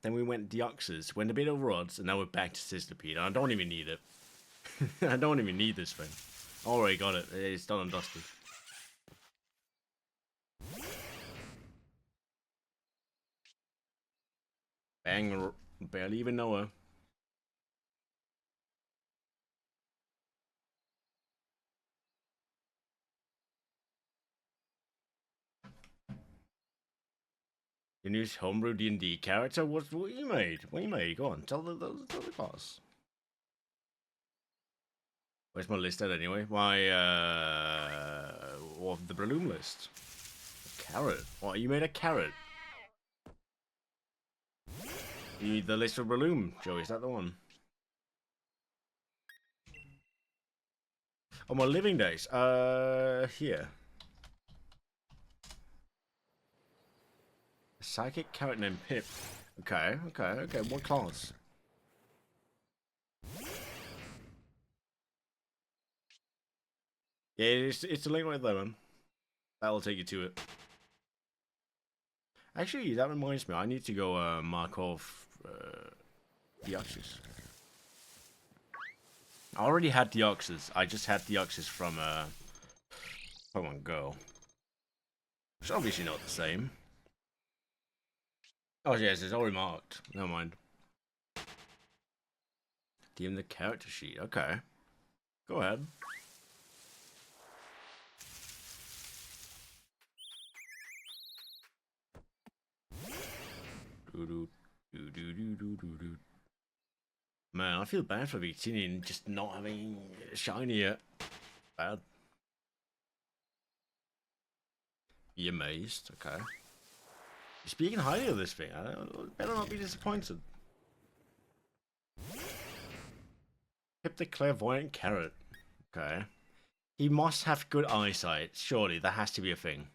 Then we went Deoxys, went a bit over odds, and now we're back to Sizzlipede. And I don't even need it. I don't even need this thing. Already got it. It's done and dusted. Bang, barely even know her. Your new homebrew D&D character? What you made? What you made? Go on, tell the class. Where's my list at anyway? My, well, the Breloom list. Carrot. What, you made a carrot? You need the list for Breloom, Joey, is that the one? Oh, my living days. Here. A psychic carrot named Pip. Okay. What class? Yeah, it's a link right there, man. That'll take you to it. Actually, that reminds me, I need to go mark off Deoxys. I already had Deoxys. I just had Deoxys from Pokemon Go. It's obviously not the same. Oh yes, it's already marked. Never mind. DM the character sheet. Okay. Go ahead. Man, I feel bad for Victinian just not having shiny yet. Bad. Be amazed. Okay. You're speaking highly of this thing. I better not be disappointed. Pip the clairvoyant carrot. Okay. He must have good eyesight. Surely, that has to be a thing.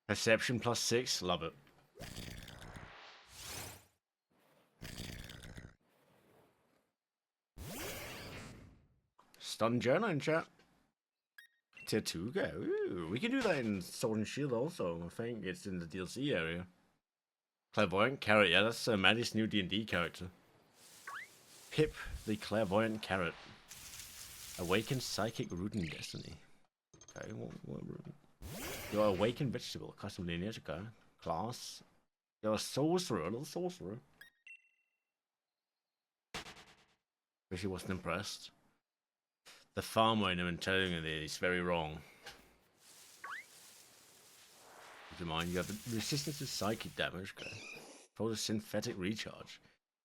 Perception +6. Love it. Stun journal in chat. Tier 2 go. Ooh, we can do that in Sword and Shield also. I think it's in the DLC area. Clairvoyant carrot. Yeah, that's Maddie's new D&D character. Pip the clairvoyant carrot. Awakened psychic root in destiny. Okay, what you're awakened vegetable. Custom lineage. Okay. Class. You're a sorcerer. A little sorcerer. But she wasn't impressed. The farmer in him telling you that he's very wrong. Keep in mind, you have the resistance to psychic damage. Okay. Photosynthetic recharge.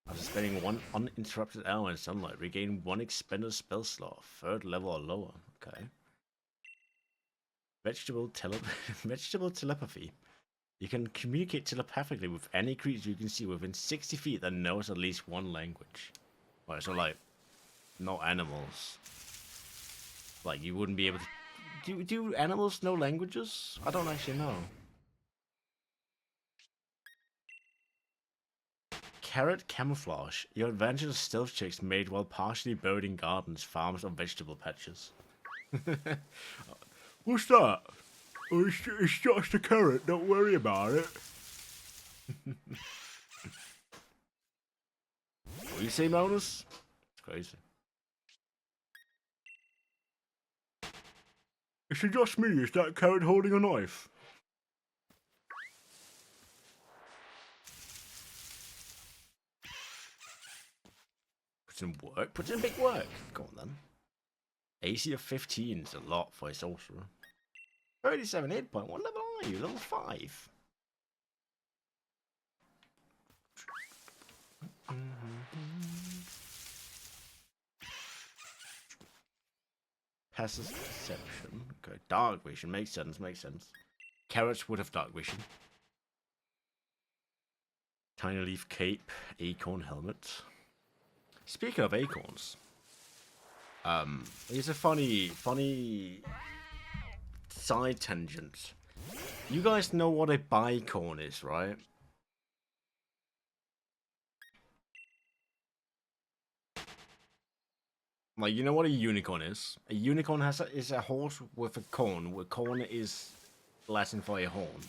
After spending 1 uninterrupted hour in sunlight, regain 1 expended spell slot, 3rd level or lower. Okay. Vegetable telepathy. You can communicate telepathically with any creature you can see within 60 feet that knows at least 1 language. Right, so like, not animals. Like, you wouldn't be able to... Do animals know languages? I don't actually know. Carrot camouflage. Your adventurous stealth checks made while partially buried in gardens, farms, or vegetable patches. What's that? Oh, it's just a carrot. Don't worry about it. What do you say, Magnus? It's crazy. Is it just me? Is that carrot holding a knife? Put in work? Put in big work. Go on then. AC of 15 is a lot for a sorcerer. 37 hit point. What level are you? Level 5. Passes perception. Okay, dark vision. Makes sense, Carrots would have dark vision. Tiny leaf cape. Acorn helmet. Speaking of acorns. Here's a funny side tangent. You guys know what a bicorn is, right? Like, you know what a unicorn is? A unicorn is a horse with a corn. Where corn is Latin for a horn.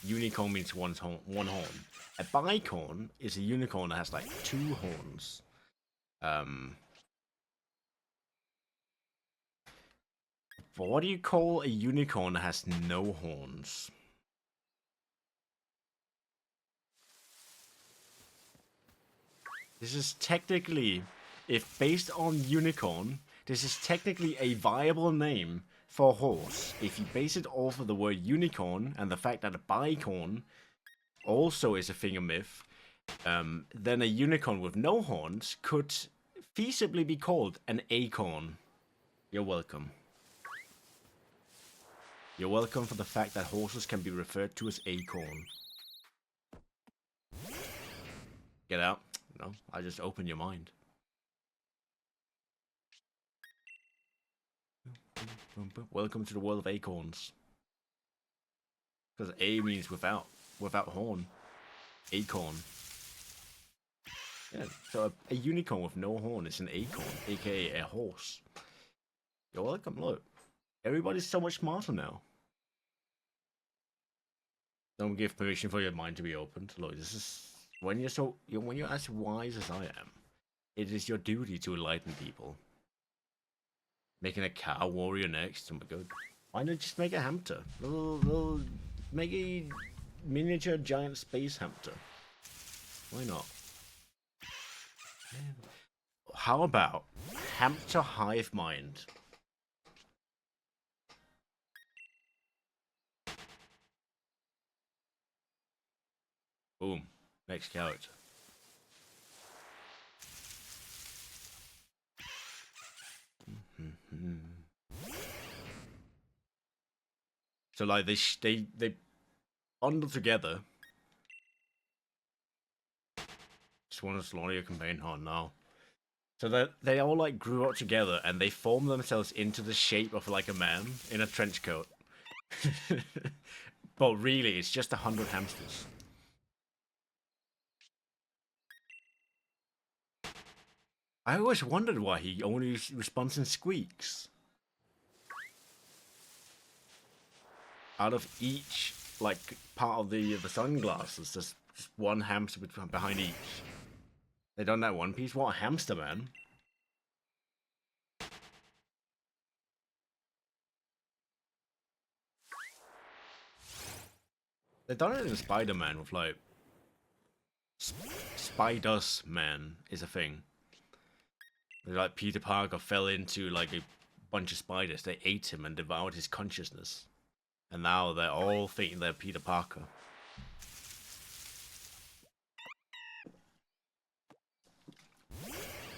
Unicorn means one horn. A bicorn is a unicorn that has like 2 horns. But what do you call a unicorn that has no horns? This is technically, if based on unicorn, this is technically a viable name for a horse. If you base it off of the word unicorn and the fact that a bicorn also is a thing of myth, then a unicorn with no horns could feasibly be called an acorn. You're welcome. You're welcome for the fact that horses can be referred to as acorn. Get out. No, I just opened your mind. Welcome to the world of acorns. Because A means without horn. Acorn. Yeah, so a unicorn with no horn is an acorn, aka a horse. You're welcome, look. Everybody's so much smarter now. Don't give permission for your mind to be opened. Look, this is when you're as wise as I am, it is your duty to enlighten people. Making a cow warrior next, oh my god. Why not just make a hamster? Make a miniature giant space hamster. Why not? How about hamster hive mind? Boom. Next character. So like they bundle together. Just want to slaughter your companion. Oh no. So that they all like grew up together and they formed themselves into the shape of like a man in a trench coat. But really, it's just 100 hamsters. I always wondered why he only responds in squeaks. Out of each like part of the sunglasses, there's just one hamster behind each. They done that One Piece? What a hamster, man. They done it in Spider-Man with like Spiders Man is a thing. Like Peter Parker fell into like a bunch of spiders. They ate him and devoured his consciousness. And now they're all thinking they're Peter Parker.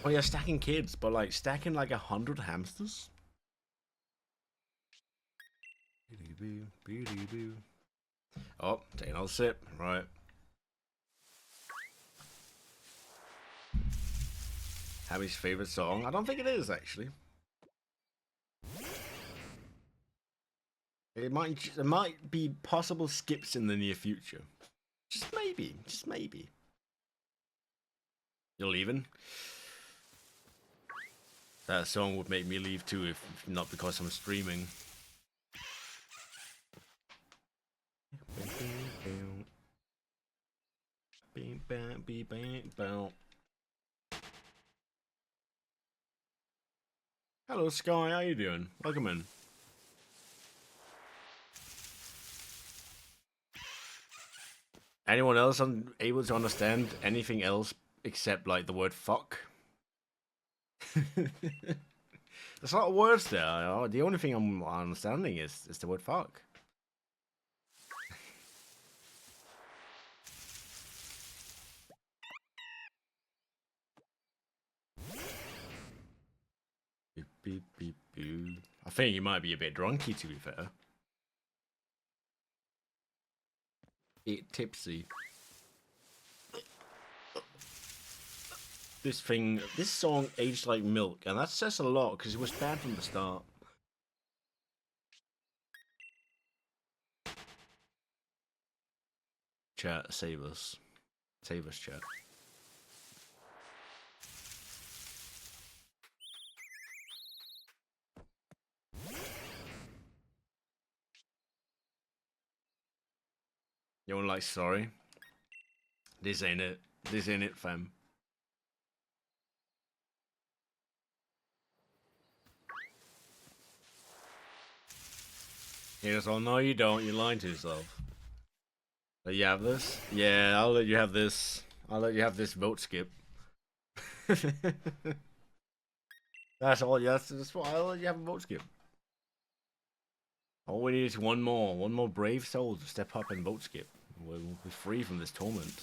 Oh yeah, stacking kids, but like stacking like 100 hamsters? Oh, take another sip. Right. Happy's favorite song? I don't think it is, actually. There might be possible skips in the near future. Just maybe. Just maybe. You're leaving? That song would make me leave too, if not because I'm streaming. Hello Sky, how you doing? Welcome in. Anyone else able to understand anything else except like the word fuck? There's a lot of words there. The only thing I'm understanding is the word fuck. Beep, beep, beep, beep. I think you might be a bit drunky, to be fair. Bit tipsy. This song aged like milk, and that says a lot because it was bad from the start. Chat, save us. Save us, chat. You want like sorry? This ain't it. This ain't it, fam. He goes, oh no you don't, you're lying to yourself. Let you have this? Yeah, I'll let you have this. I'll let you have this vote skip. That's all, yes, that's what I'll let you have a vote skip. All we need is one more brave soul to step up and vote skip. We'll be free from this torment.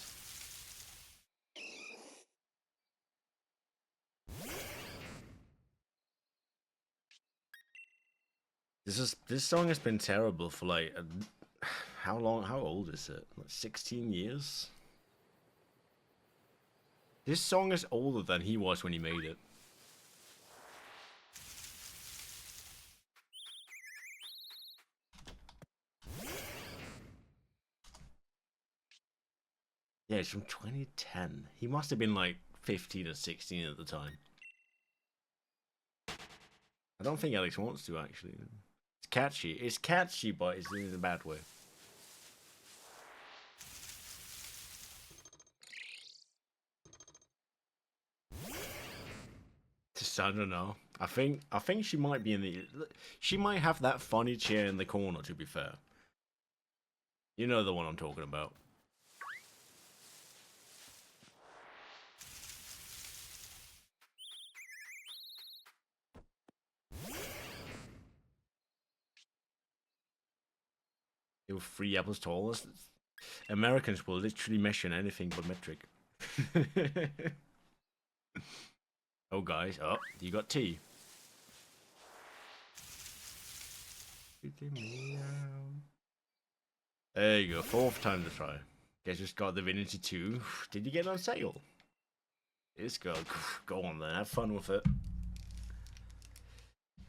This song has been terrible for like how long? How old is it? Like 16 years. This song is older than he was when he made it. Yeah, it's from 2010. He must have been like 15 or 16 at the time. I don't think Alex wants to actually. It's catchy. It's catchy, but it's in a bad way. Just, I don't know. I think she might be in the. She might have that funny chair in the corner. To be fair, you know the one I'm talking about. They were 3 apples tall. Americans will literally measure anything but metric. Oh, guys. Oh, you got tea. There you go. 4th time to try. Guess just got Divinity 2. Did you get it on sale? It's good. Go on then. Have fun with it.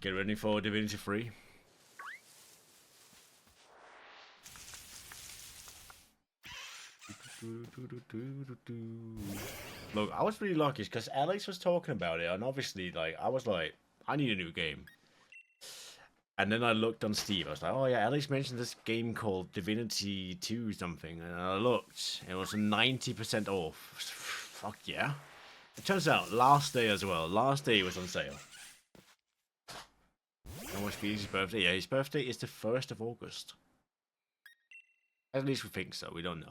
Get ready for Divinity 3. Look, I was really lucky because Alex was talking about it, and obviously, like, I was like, I need a new game. And then I looked on Steam. I was like, oh yeah, Alex mentioned this game called Divinity 2 something. And I looked. It was 90% off. Fuck yeah. It turns out, last day as well. Last day it was on sale. How much is his birthday? Yeah, his birthday is the 1st of August. At least we think so. We don't know.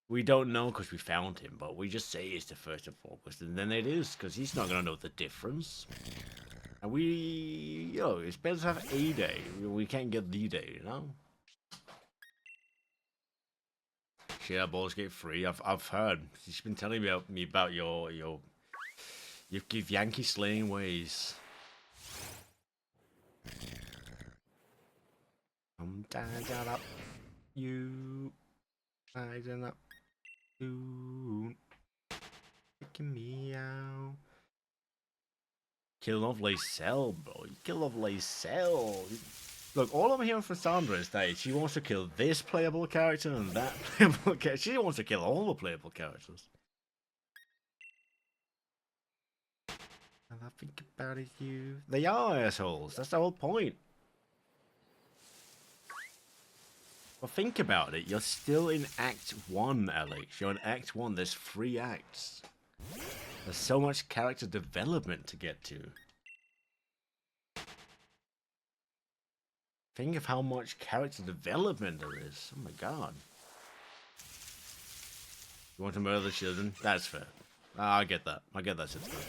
We don't know because we found him, but we just say it's the 1st of August. And then it is, because he's not going to know the difference. And it's better to have a day. We can't get the day, you know? Yeah, Baldur's Gate 3. I've heard. She's been telling me about your Yankee slaying ways. I'm down up. You rising up. You picking me out. Kill off Lacelle, bro. You kill off Lacelle. Look, all I'm hearing from Sandra is that she wants to kill this playable character and that playable character. She wants to kill all the playable characters. And I think about it, you. They are assholes. That's the whole point. Well, think about it. You're still in Act 1, Alex. You're in Act 1. There's 3 acts. There's so much character development to get to. Think of how much character development there is. Oh my god. You want to murder the children? That's fair. I get that. I get that shit's fair.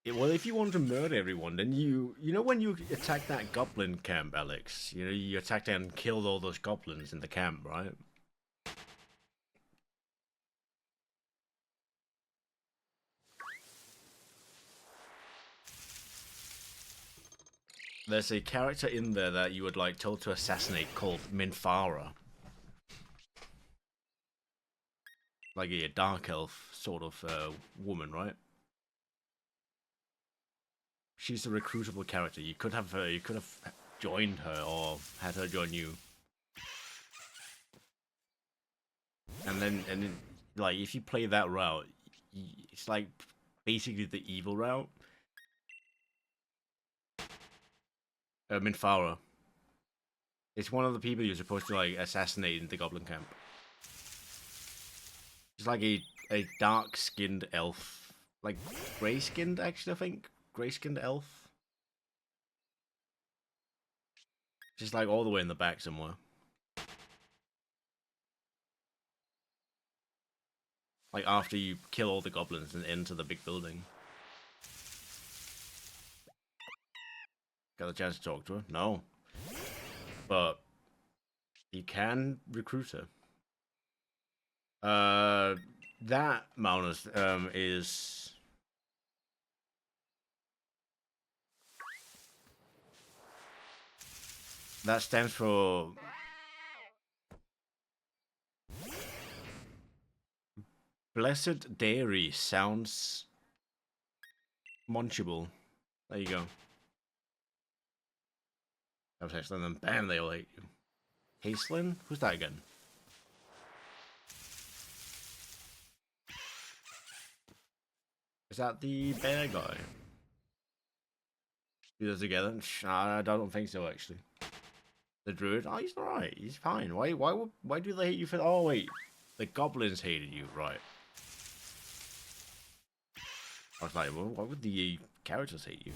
Well, if you want to murder everyone, then you know when you attack that goblin camp, Alex, you know, you attacked and killed all those goblins in the camp, right? There's a character in there that you would like told to assassinate called Minthara. Like a dark elf sort of woman, right? She's a recruitable character. You could have joined her or had her join you. And then like if you play that route, it's like basically the evil route. Minthara. It's one of the people you're supposed to like assassinate in the goblin camp. She's like a dark-skinned elf, like grey-skinned actually. I think grey-skinned elf. She's like all the way in the back somewhere. Like after you kill all the goblins and enter the big building. Got a chance to talk to her? No. But You can recruit her. That Maunus is that stands for Blessed Dairy. Sounds munchable. There you go. I was actually then bam, they all hate you. Hazelin? Who's that again? Is that the bear guy? Do those together? I don't think so, actually. The druid? Oh, he's alright. He's fine. Why do they hate you for? Oh wait, the goblins hated you, right? I was like, well, why would the characters hate you?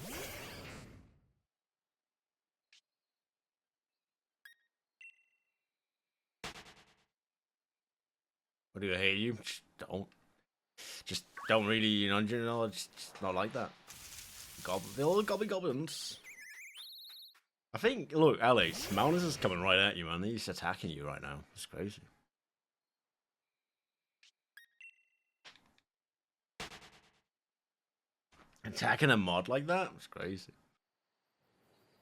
What do they hate you? Just don't really, just not like that. The old goblins. I think, look, Alex, Maunus is coming right at you, man. He's attacking you right now. It's crazy. Attacking a mod like that? It's crazy.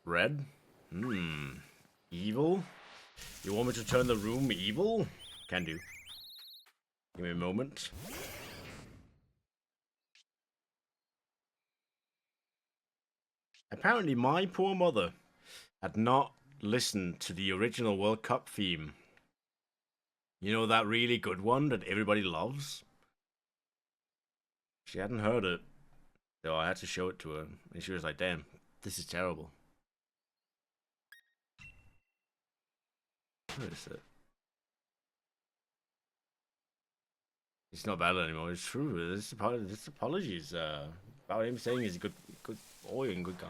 Red? Evil? You want me to turn the room evil? Can do. Give me a moment. Apparently, my poor mother had not listened to the original World Cup theme. You know, that really good one that everybody loves? She hadn't heard it, so I had to show it to her, and she was like, damn, this is terrible. What is it? It's not bad anymore, it's true. This apologies about him saying he's a good boy and good guy.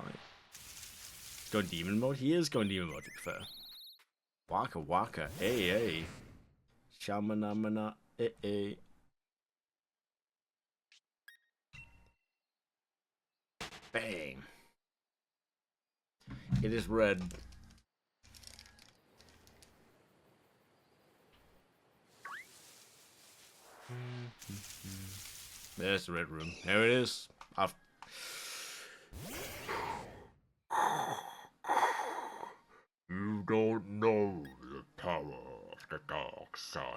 He's going demon mode? He is going demon mode, to be fair. Waka waka, hey. Shamanamana, eh. Bang. It is red. There's the red room. There it is. You don't know the power of the dark side.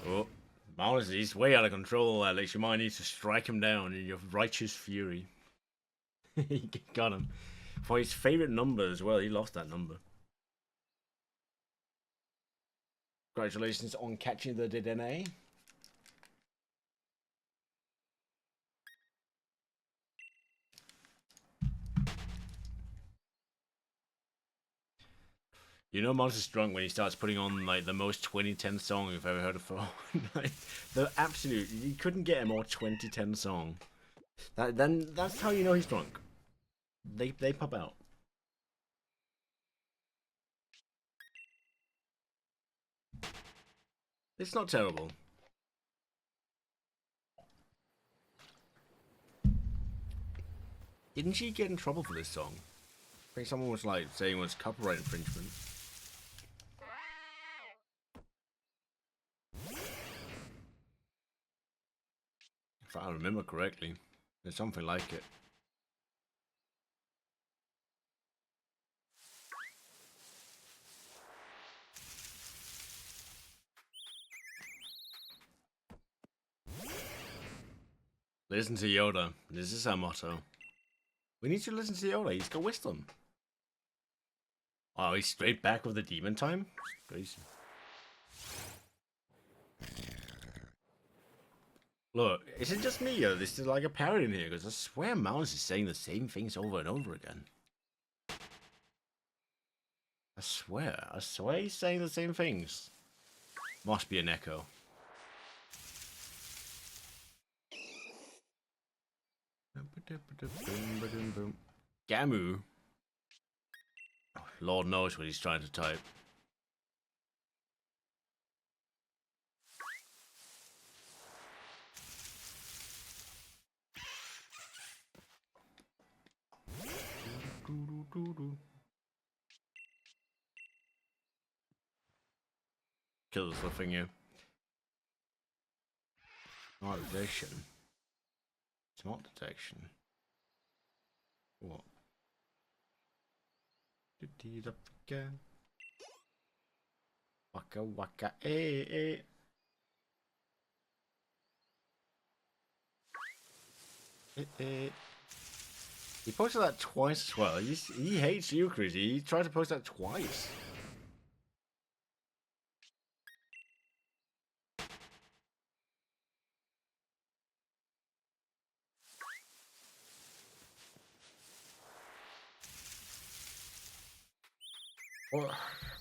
Oh, Maunus, he's way out of control, Alex. You might need to strike him down in your righteous fury. He got him. For his favorite number as well, he lost that number. Congratulations on catching the DNA. You know Monster's drunk when he starts putting on like the most 2010 song you've ever heard of. Like, the absolute, you couldn't get a more 2010 song. Then that's how you know he's drunk. They pop out. It's not terrible. Didn't she get in trouble for this song? I think someone was like saying it was copyright infringement. If I remember correctly, there's something like it. Listen to Yoda. This is our motto. We need to listen to Yoda. He's got wisdom. Oh, he's straight back with the demon time? Crazy. Look, is it just me or this is like a parody in here? Because I swear Mouse is saying the same things over and over again. I swear he's saying the same things. Must be an echo. Gamu. Lord knows what he's trying to type. Kill this little thing here. Smart detection. Smart detection. What? Did it up again? Waka waka eh. He posted that twice as well. He hates you, Crazy. He tried to post that twice.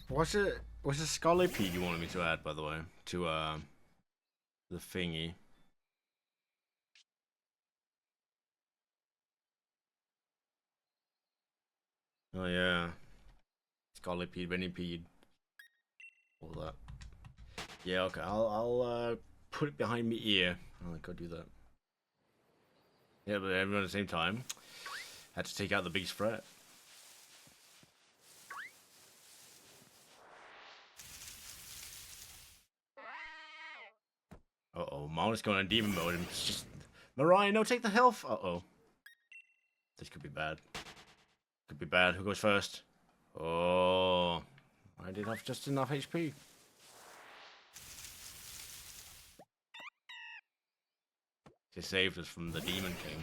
What's a Sizzlipede you wanted me to add, by the way, to the thingy? Oh yeah, Sizzlipede, Venipede, all that. Yeah, okay. I'll put it behind me ear. Oh, I gotta do that. Yeah, but everyone at the same time had to take out the biggest threat. Uh-oh, Mama's going on demon mode and it's just... Mariah, no, take the health! Uh-oh. This could be bad. Could be bad. Who goes first? Oh, I did have just enough HP. She saved us from the Demon King.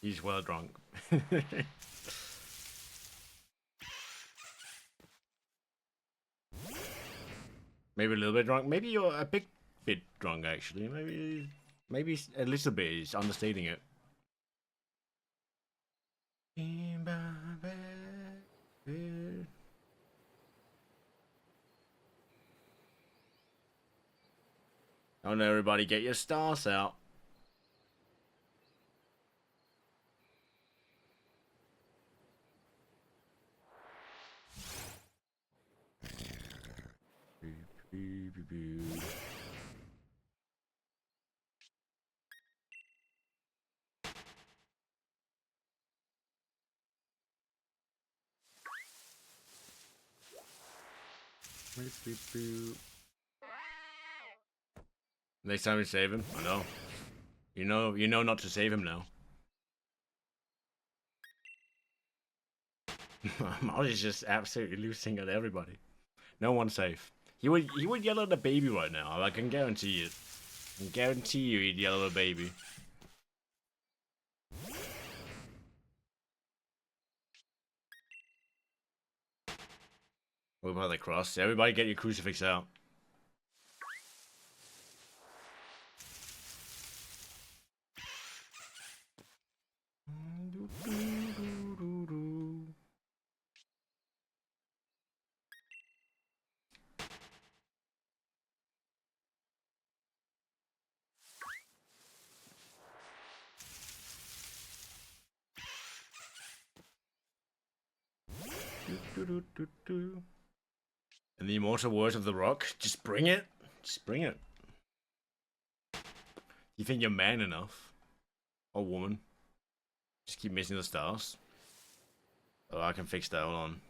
He's well drunk. Maybe a little bit drunk. Maybe you're a big bit drunk, actually. Maybe a little bit is understating it. Oh no, everybody, get your stars out. Next time we save him, I know. You know not to save him now. Molly's just absolutely losing at everybody. No one's safe. He would yell at a baby right now. I can guarantee it. I can guarantee you he'd yell at a baby. What about the cross? Everybody get your crucifix out. And the immortal words of the rock, just bring it. Just bring it. You think you're man enough? Or woman? Just keep missing the stars. Oh, I can fix that, hold on.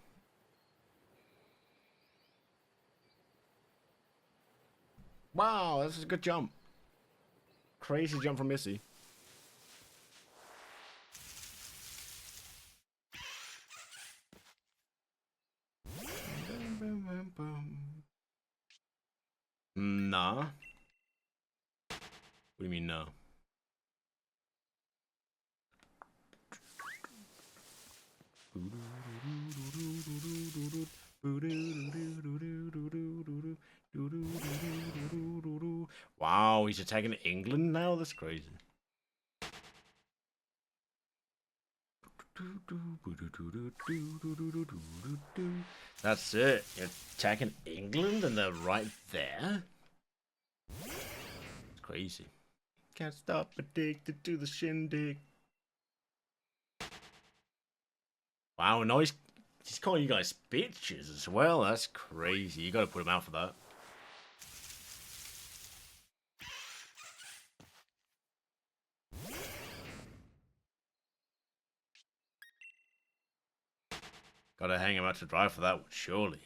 Wow, that's a good jump. Crazy jump from Missy. Nah. What do you mean, no? Wow, he's attacking England now? That's crazy. That's it. You're attacking England and they're right there? It's crazy. Can't stop addicted to the shindig. Wow, no, he's He's calling you guys bitches as well. That's crazy. You gotta put him out for that. Gotta hang him out to dry for that one, surely.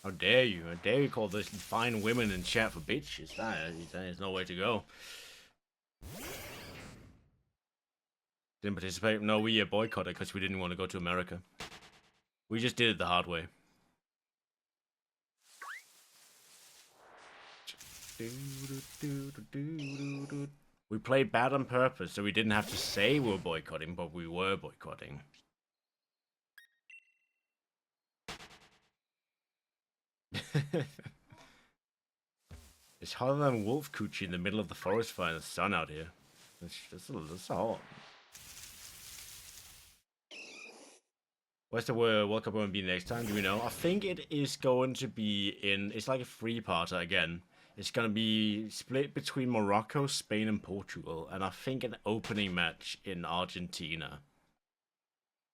How dare you? How dare you call those fine women in chat for bitches? That is no way to go. Didn't participate? No, we boycotted because we didn't want to go to America. We just did it the hard way. We played bad on purpose, so we didn't have to say we were boycotting, but we were boycotting. It's hotter than wolf coochie in the middle of the forest fire in the sun out here. That's hot. Where's the World Cup going to be next time? Do we know? I think it is going to be in... It's like a three-parter again. It's going to be split between Morocco, Spain, and Portugal. And I think an opening match in Argentina.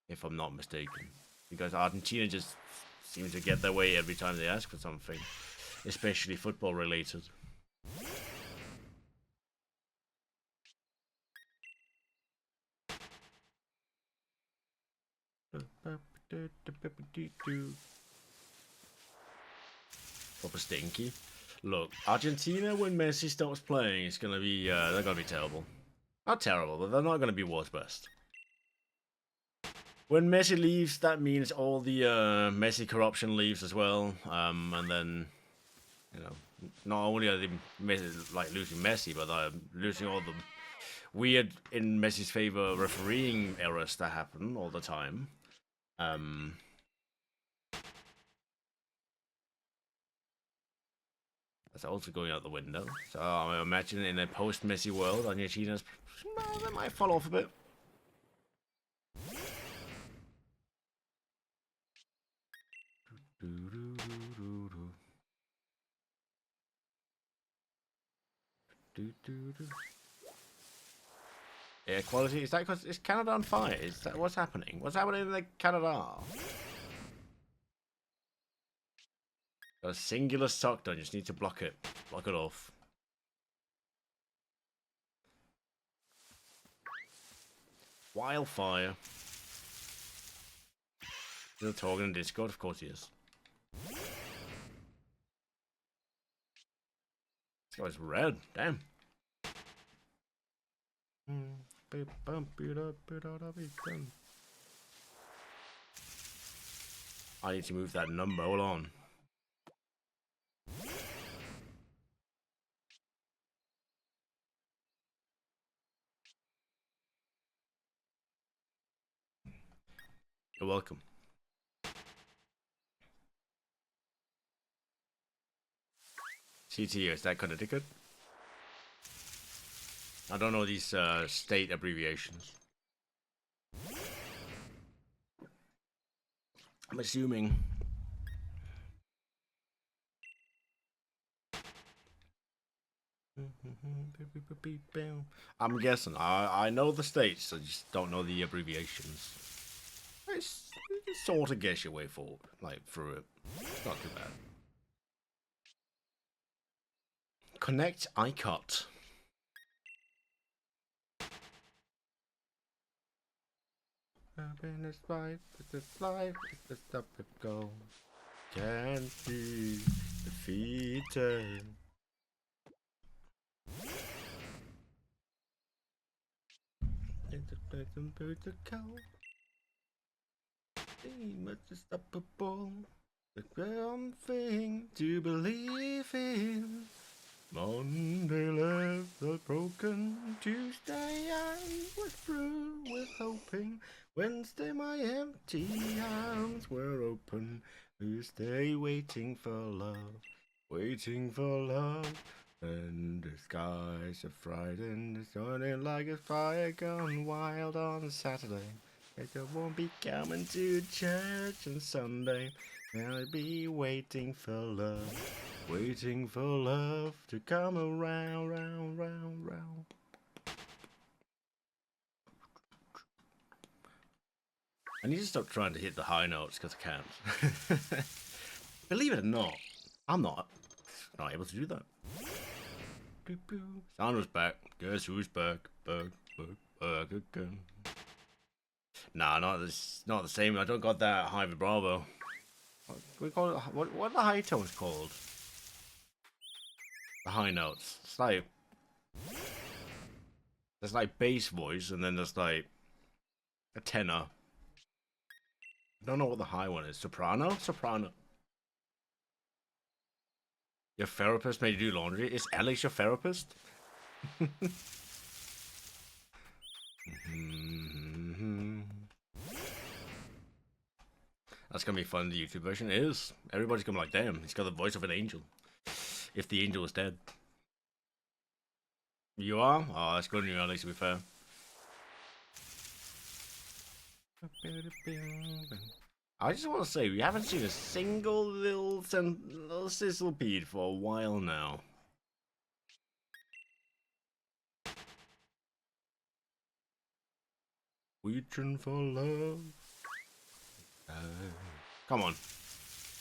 If I'm not mistaken. Because Argentina just seems to get their way every time they ask for something. Especially football related. Proper stinky. Look, Argentina when Messi stops playing, it's gonna be they're gonna be terrible. Not terrible, but they're not gonna be world's best. When Messi leaves, that means all the Messi corruption leaves as well. And then, you know, not only are they like losing Messi, but they're losing all the weird in Messi's favor refereeing errors that happen all the time. That's also going out the window. So I imagine in a post-Messi world, Argentina's they might fall off a bit. Air quality, is that because it's Canada on fire? Is that what's happening? What's happening in Canada? Got a singular sock done, you just need to block it. Block it off. Wildfire. Still talking in Discord? Of course he is. This guy's red, damn. I need to move that number, hold on. You're welcome. CTO, is that Connecticut? I don't know these state abbreviations. I'm assuming. I'm guessing. I know the states, I just don't know the abbreviations. It's sort of guess your way forward, like through it. It's not too bad. Connect ICOT. Happiness life, it's life, it's the stuff that goes. Can't be defeated. It's a pleasant bird to go. Much unstoppable. The one thing to believe in. Monday left was broken. Tuesday I was through with hoping. Wednesday my empty arms were open. Thursday waiting for love. Waiting for love. And the skies are frightened. It's running like a fire gone wild on Saturday. I won't be coming to church on Sunday. I'll be waiting for love. Waiting for love to come around, round, round, round. I need to stop trying to hit the high notes because I can't. Believe it or not, I'm not able to do that. Sandra's back. Guess who's back? Back again. Nah, not the same. I don't got that high vibrato. We call it. What are the high tones called? The high notes. It's like there's like bass voice, and then there's like a tenor. I don't know what the high one is. Soprano? Soprano. Your therapist made you do laundry? Is Alex your therapist? That's gonna be fun. The YouTube version it is. Everybody's gonna be like, damn, he's got the voice of an angel. If the angel is dead. You are? Oh, that's good news, Alex, to be fair. I just want to say, we haven't seen a single little Sizzlipede for a while now. Reaching for love. Come on.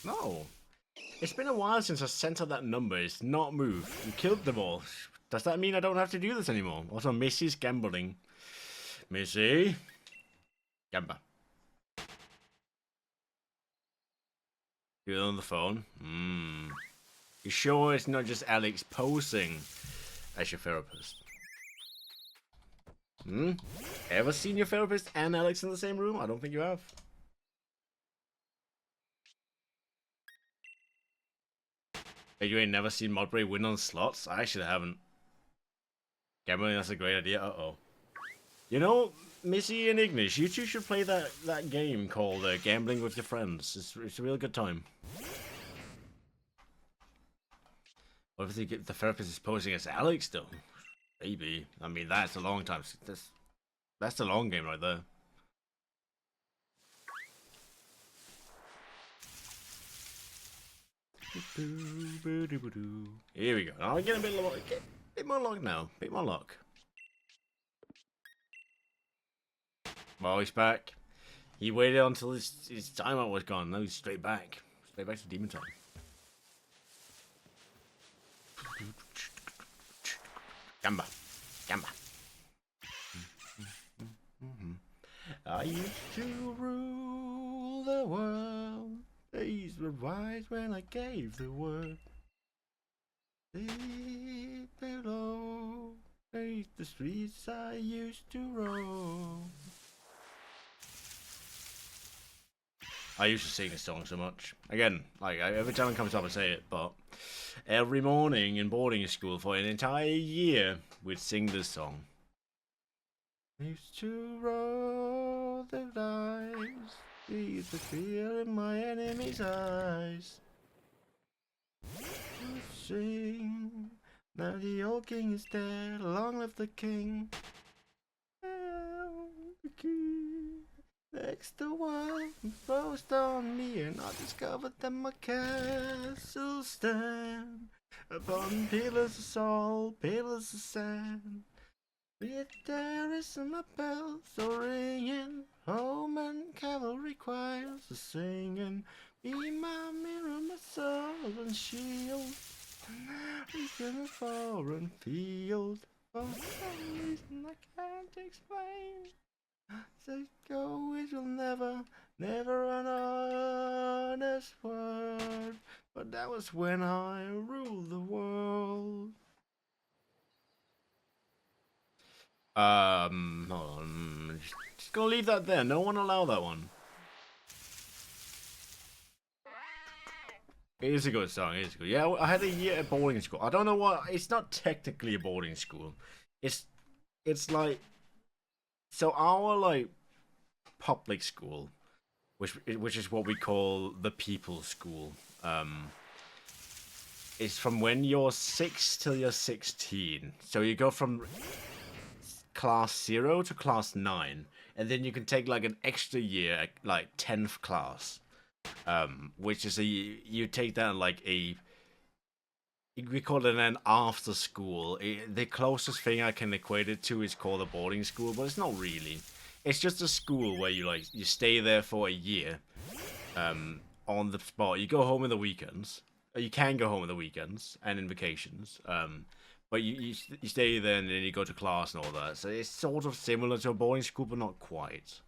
No. It's been a while since I sent out that number. It's not moved. You killed them all. Does that mean I don't have to do this anymore? Also, Missy's gambling. Missy. Gamba. You're on the phone. You sure it's not just Alex posing as your therapist? Ever seen your therapist and Alex in the same room? I don't think you have. Hey, you ain't never seen Modbray win on slots? I actually haven't. Gambling, that's a great idea. Uh-oh. You know, Missy and Ignish, you two should play that game called Gambling with Your Friends. It's a real good time. What if the therapist is posing as Alex, though? Maybe. I mean, that's a long time. That's a long game right there. Here we go. I'll get a bit more luck now. Bit more luck. Well, he's back. He waited until his timeout was gone. Now he's straight back. Straight back to Demon Time. Gamba. Gamba. I used to rule the world. These were wise when I gave the word. Deep below, beneath the streets I used to roam. I used to sing this song so much. Again, like every time it comes up I say it, but every morning in boarding school for an entire year we'd sing this song. I used to roll the dice, see the fear in my enemy's eyes. Sing, now the old king is dead, long live the king. The king. Next the world froze on me, and I discovered that my castle stand upon pillars of salt, pillars of sand. With terrace and my bells are ringing, home and cavalry choirs are singing. Be my mirror, my sword and shield, reaching a foreign field. For some reason I can't explain. Say go, it will never an honest word. But that was when I ruled the world. Hold on. Just gonna leave that there. No one allow that one. It is a good song. It is good. Yeah, I had a year at boarding school. I don't know what. It's not technically a boarding school. It's like. So our like public school, which is what we call the people's school, is from when you're 6 till you're 16. So you go from class 0 to class 9, and then you can take like an extra year at like 10th class, which is you take that like we call it an after school. The closest thing I can equate it to is called a boarding school, but it's not really. it's just a school where you stay there for a year, on the spot. You go home in the weekends. You can go home in the weekends and in vacations. But you stay there and then you go to class and all that. So it's sort of similar to a boarding school, but not quite.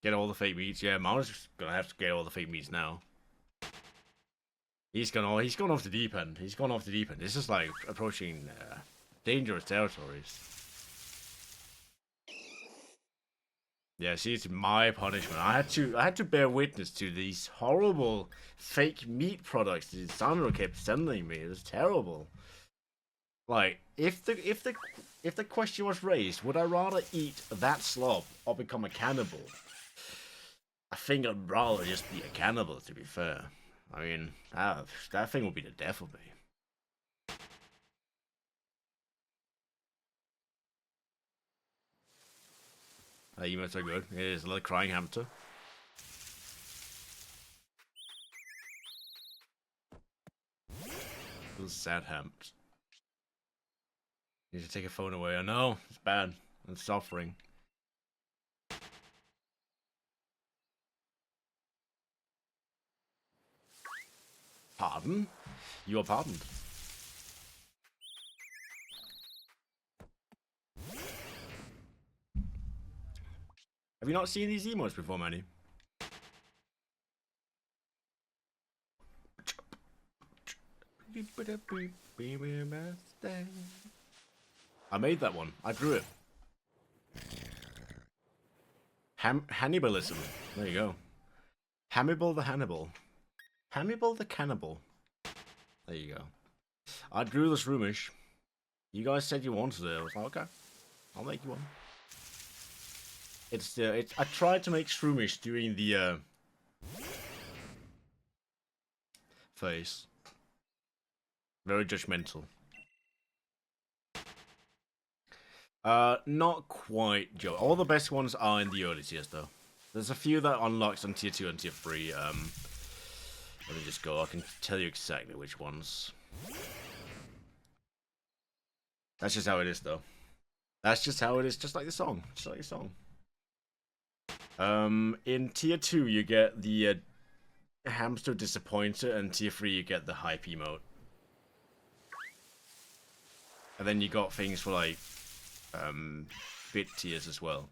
Get all the fake meats. Yeah, Mama's gonna have to get all the fake meats now. He's gone off the deep end. He's gone off the deep end. This is like approaching dangerous territories. Yeah, see, it's my punishment. I had to bear witness to these horrible fake meat products that Sandro kept sending me. It was terrible. Like, if the question was raised, would I rather eat that slob or become a cannibal? I think I'd rather just be a cannibal, to be fair. I mean, that thing would be the death of me. Emotes are good. It is a little crying hamster. Little sad hamster. Need to take a phone away. I know, it's bad. I'm suffering. Pardon? You are pardoned. Have you not seen these emotes before, Manny? I made that one. I drew it. Hannibalism. There you go. Hannibal the Hannibal. Hannibal the Cannibal. There you go. I drew this roomish. You guys said you wanted it. I was like, okay, I'll make you one. I tried to make Shroomish during the phase. Very judgmental. Not quite, Joe. All the best ones are in the early tiers, though. There's a few that unlocks on tier 2 and tier 3. Let me just go. I can tell you exactly which ones. That's just how it is, though. That's just how it is, just like the song. Just like the song. In tier 2, you get the Hamster Disappointer, and tier 3, you get the Hype emote. And then you got things for, like, bit tiers as well.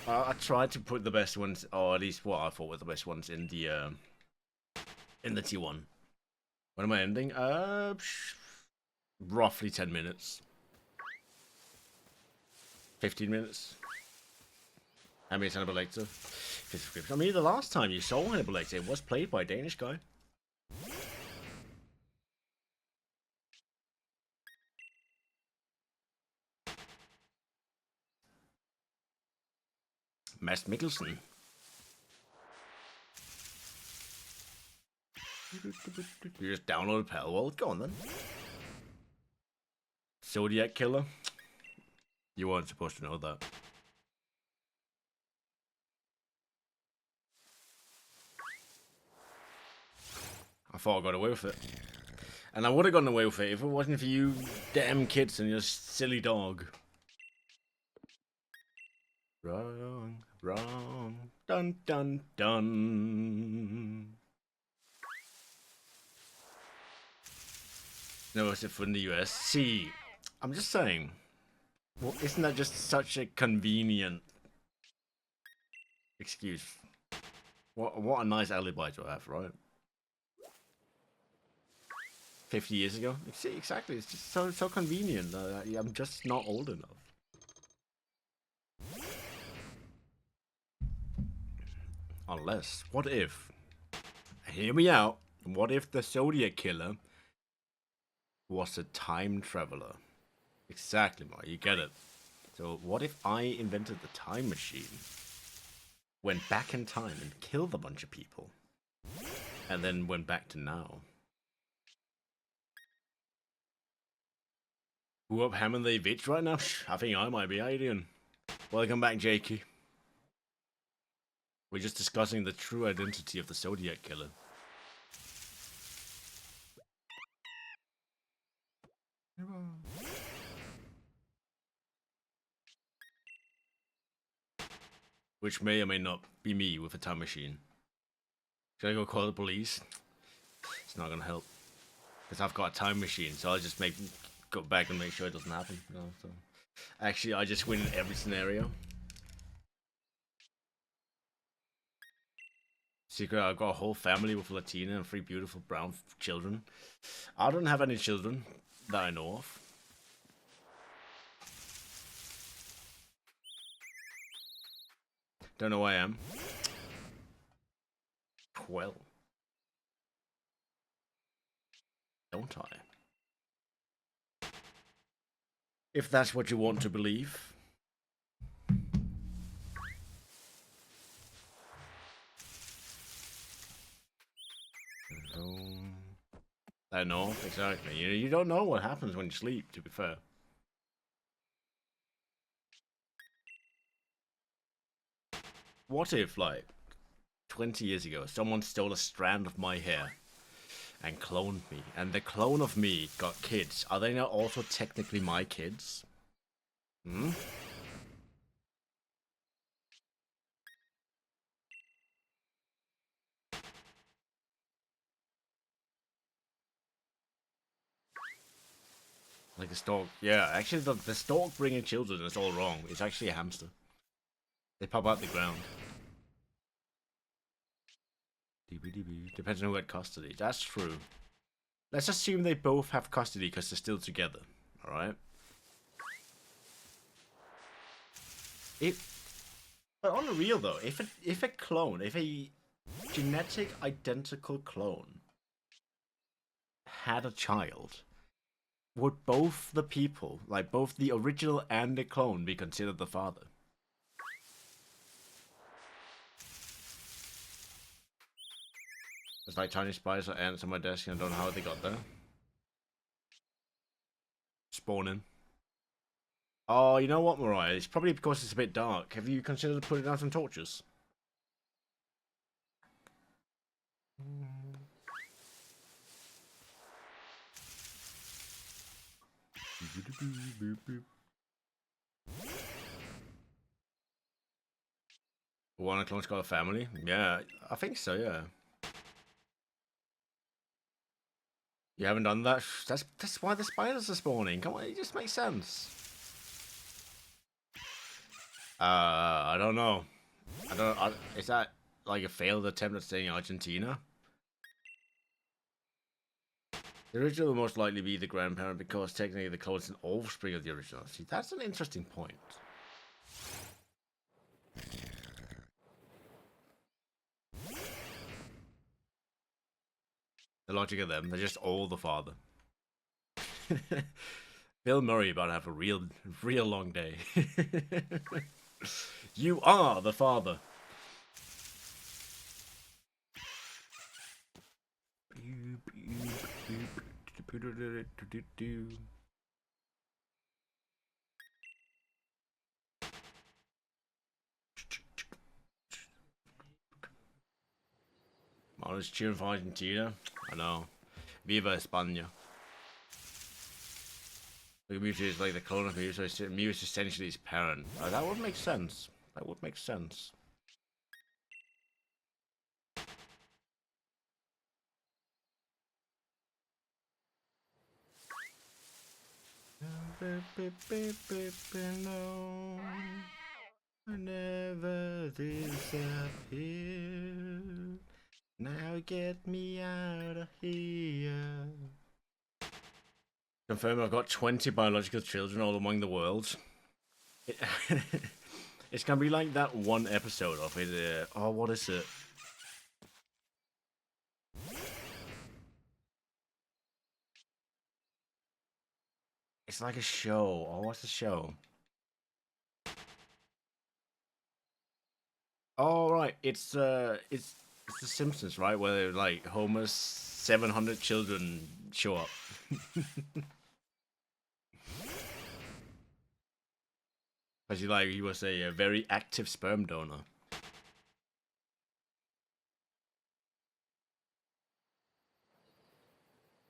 I tried to put the best ones, or at least what I thought were the best ones, in the tier 1. When am I ending? Roughly 10 minutes. 15 minutes. How many Hannibal Lecter? I mean, the last time you saw Hannibal Lecter, it was played by a Danish guy. Mads Mikkelsen. You just downloaded Palworld? Go on then. Zodiac Killer? You weren't supposed to know that. I thought I got away with it. And I would have gotten away with it if it wasn't for you damn kids and your silly dog. Wrong, wrong, dun dun dun. No, is it from the US? See, I'm just saying. Well, isn't that just such a convenient excuse? What a nice alibi to have, right? 50 years ago? See, exactly. It's just so convenient. I'm just not old enough. Unless, what if? Hear me out. What if the Zodiac Killer was a time traveler? Exactly, Mark. You get it. So, what if I invented the time machine, went back in time and killed a bunch of people, and then went back to now? Who up hammering the bitch right now? I think I might be. How you doing? Welcome back, Jakey. We're just discussing the true identity of the Zodiac Killer. Which may or may not be me with a time machine. Should I go call the police? It's not gonna help. Because I've got a time machine, so I'll just go back and make sure it doesn't happen. No, so. Actually, I just win in every scenario. Secret, I've got a whole family with Latina and 3 beautiful brown children. I don't have any children that I know of. Don't know who I am. 12. Don't I? If that's what you want to believe. I know, exactly. You don't know what happens when you sleep, to be fair. What if, like, 20 years ago, someone stole a strand of my hair and cloned me, and the clone of me got kids? Are they now also technically my kids? Hmm? Like a stork. Yeah, actually, the stork bringing children is all wrong. It's actually a hamster. They pop out the ground. Depends on who had custody. That's true. Let's assume they both have custody because they're still together. Alright? But on the real though, if a genetic identical clone had a child, would both the people, like both the original and the clone, be considered the father? There's like tiny spiders or ants on my desk and I don't know how they got there. Spawning. Oh, you know what, Mariah? It's probably because it's a bit dark. Have you considered putting down some torches? One clone's got a family? Yeah, I think so, yeah. You haven't done that? That's why the spiders are spawning. Come on, it just makes sense. I don't know. Is that like a failed attempt at staying in Argentina? The original will most likely be the grandparent because technically the clone is an offspring of the original. See, that's an interesting point. The logic of them, they're just all the father. Bill Murray about to have a real long day. You are the father. Mama's cheering for Argentina. I know. Viva España. Like Mewtwo is like the clone of Mew, so Mew is essentially his parent. That would make sense. That would make sense. No, I never disappear. Now get me out of here. Confirm I've got 20 biological children all among the worlds. It's gonna be like that one episode of it. Oh, what is it? It's like a show. Oh, what's the show? Oh, right. It's The Simpsons, right? Where like Homer's 700 children show up. Because he was a very active sperm donor.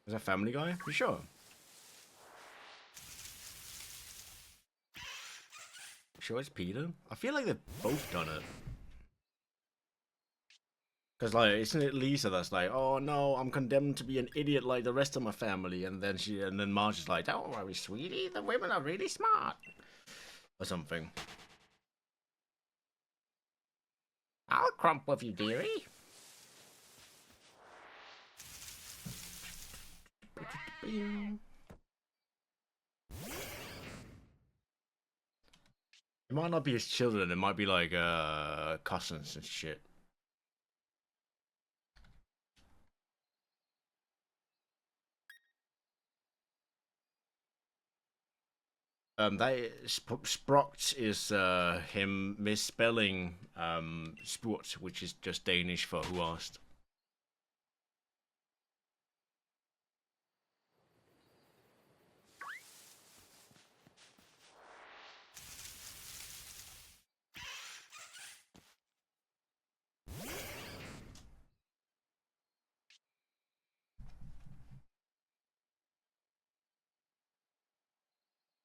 Is that Family Guy? You sure? Sure it's Peter? I feel like they've both done it. Because, like, isn't it Lisa that's like, oh no, I'm condemned to be an idiot like the rest of my family, and then Marge is like, don't worry, sweetie, the women are really smart. Or something. I'll crump with you, dearie. It might not be his children, it might be like cousins and shit. Sproct is him misspelling sport, which is just Danish for who asked.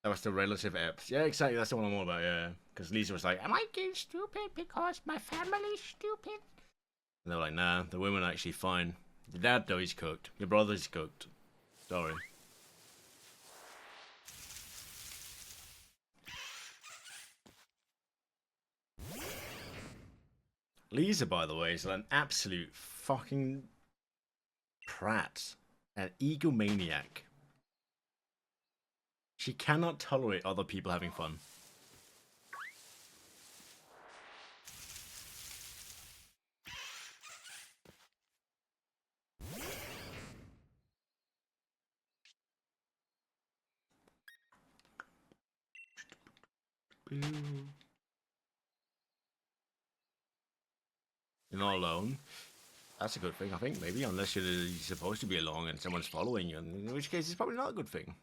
That was the relative apps. Yeah, exactly. That's the one I'm all about. Yeah, because Lisa was like, "Am I getting stupid because my family's stupid?" And they're like, "Nah, the women are actually fine. Your dad, though, he's cooked. Your brother's cooked. Sorry." Lisa, by the way, is an absolute fucking prat, an egomaniac. She cannot tolerate other people having fun. You're not alone. That's a good thing, I think, maybe, unless you're supposed to be alone and someone's following you, in which case it's probably not a good thing.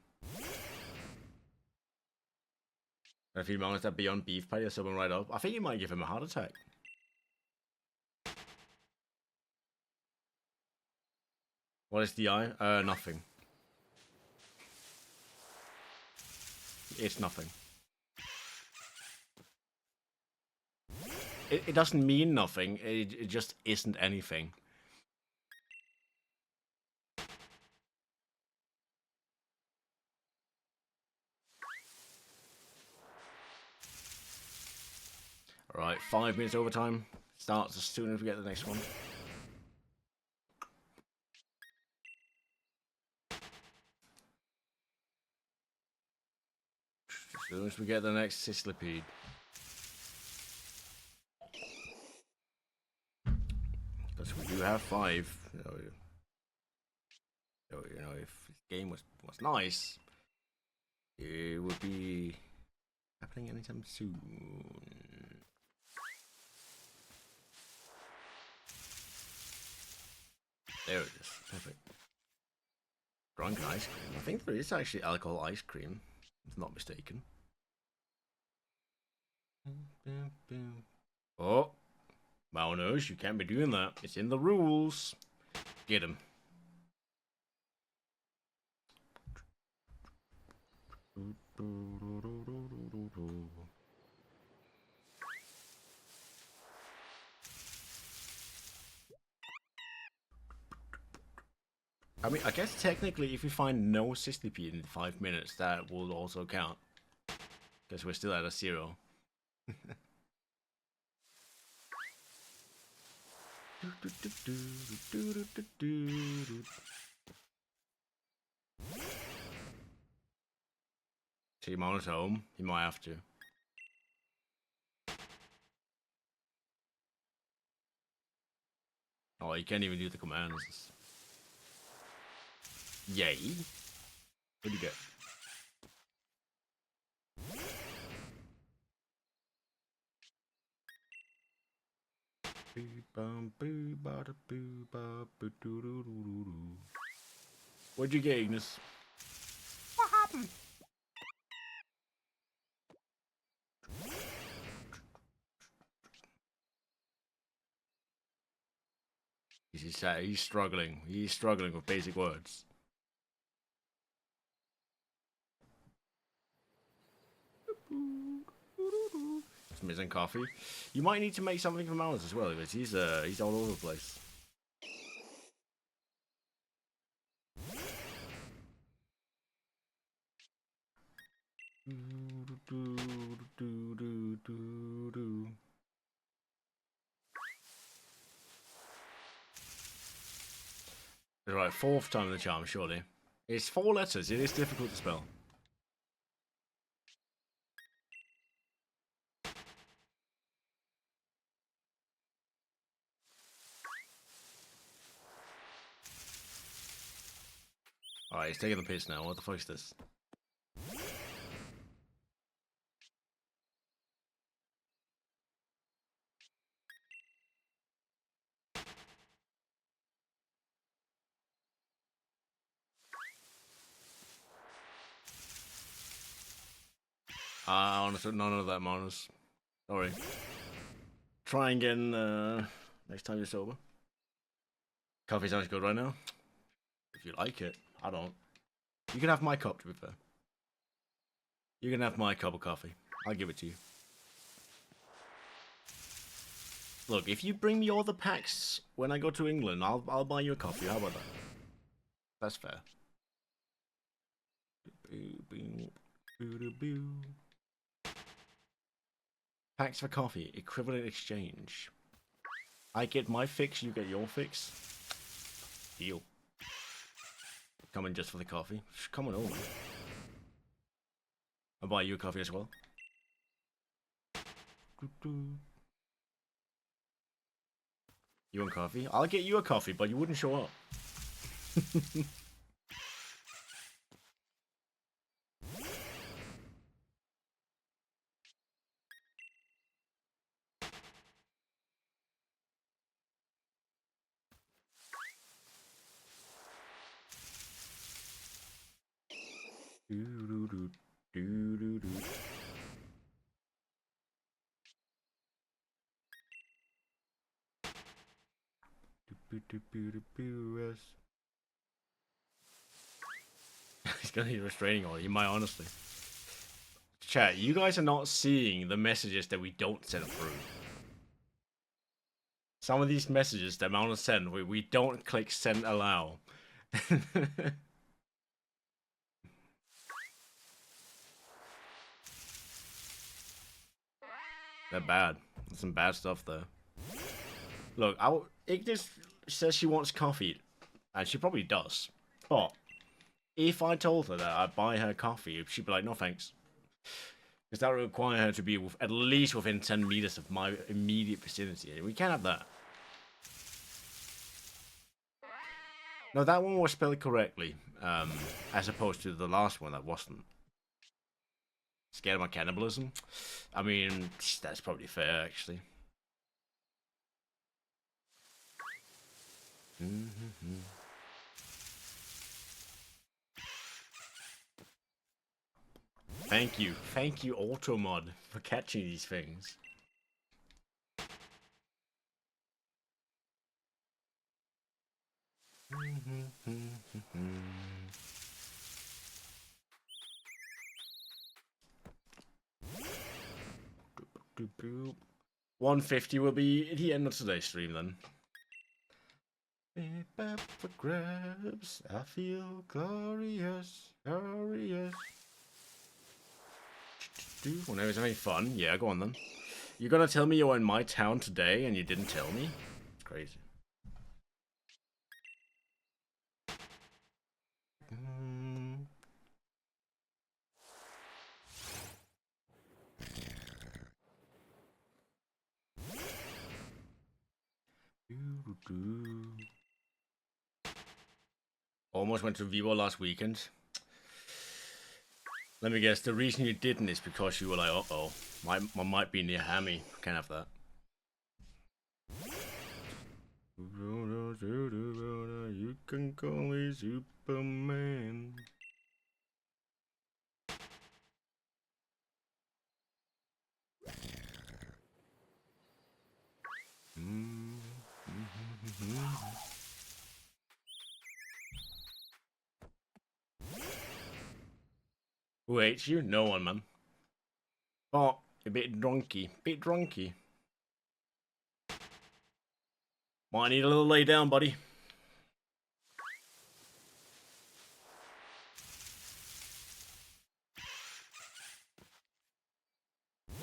If you manage that Beyond Beef patty or someone right up, I think you might give him a heart attack. What is the eye? Nothing. It's nothing. It doesn't mean nothing, it just isn't anything. Alright, 5 minutes overtime. Starts as soon as we get the next one. As soon as we get the next Sizzlipede. Because we do have 5. So, you know, if this game was nice, it would be happening anytime soon. There it is. Perfect. Drunken ice cream. I think there is actually alcohol ice cream, if I'm not mistaken. Oh, Malnouche, you can't be doing that. It's in the rules. Get him. I mean, I guess technically if we find no Sizzlipede in 5 minutes, that will also count. Because we're still at a 0. Timon's home. He might have to. Oh, he can't even do the commands. Yay. What'd you get? What'd you get, Ignis? What happened? He's struggling. He's struggling with basic words. Some instant coffee. You might need to make something for Malice as well, because he's all over the place. Right, fourth time the charm, surely. It's 4 letters, it is difficult to spell. Alright, he's taking the piss now. What the fuck is this? Honestly, none of that matters. Sorry. Try again next time you're sober. Coffee sounds good right now. If you like it, I don't. You can have my cup, to be fair. You can have my cup of coffee. I'll give it to you. Look, if you bring me all the packs when I go to England, I'll buy you a coffee. How about that? That's fair. Packs for coffee, equivalent exchange. I get my fix, you get your fix. Deal. Coming just for the coffee. Just come on over. I'll buy you a coffee as well. You want coffee? I'll get you a coffee, but you wouldn't show up. He's gonna need a restraining order. You might honestly. Chat, you guys are not seeing the messages that we don't send through. Some of these messages that Mount send, we don't click send allow. They're bad. There's some bad stuff there. Look, Ignis says she wants coffee, and she probably does. But if I told her that I'd buy her coffee, she'd be like, no thanks. Because that would require her to be at least within 10 meters of my immediate vicinity. And we can't have that. No, that one was spelled correctly, as opposed to the last one that wasn't. Scared of my cannibalism? I mean, that's probably fair, actually. Thank you, Automod, for catching these things. $150 will be at the end of today's stream then. Up for grabs, I feel glorious, glorious. Whenever it's having fun, yeah, go on then. You're gonna tell me you're in my town today and you didn't tell me? It's crazy. Almost went to Vivo last weekend. Let me guess, the reason you didn't is because you were like, uh-oh, might be near Hammy. Can't have that. You can call me Superman. Who hates you? No one, man. Oh, A bit drunky. Bit drunky. Might need a little lay down, buddy.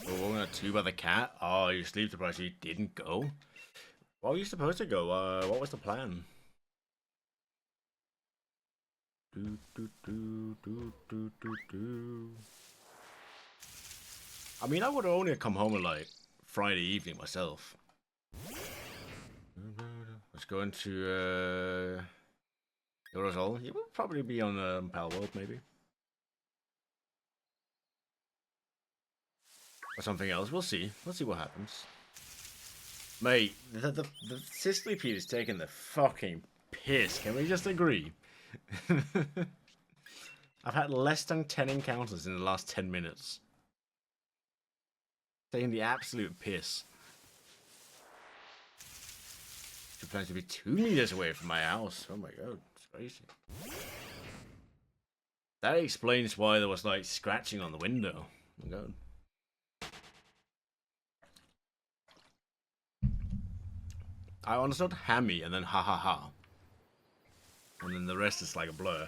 Oh, we're gonna two by the cat. Oh, you sleep deprived, so you didn't go? What were you supposed to go? What was the plan? Do, do, do, do, do, do, do. I mean, I would only come home at like Friday evening myself. Let's go into Eurozone. It will probably be on Pal World, maybe. Or something else. We'll see. We'll see what happens. Mate, the Sizzlipede is taking the fucking piss. Can we just agree? I've had less than 10 encounters in the last 10 minutes. Taking the absolute piss. She plans to be 2 meters away from my house. Oh my god, it's crazy. That explains why there was like scratching on the window. Oh my god. I understood hammy and then ha ha ha. And then the rest is like a blur.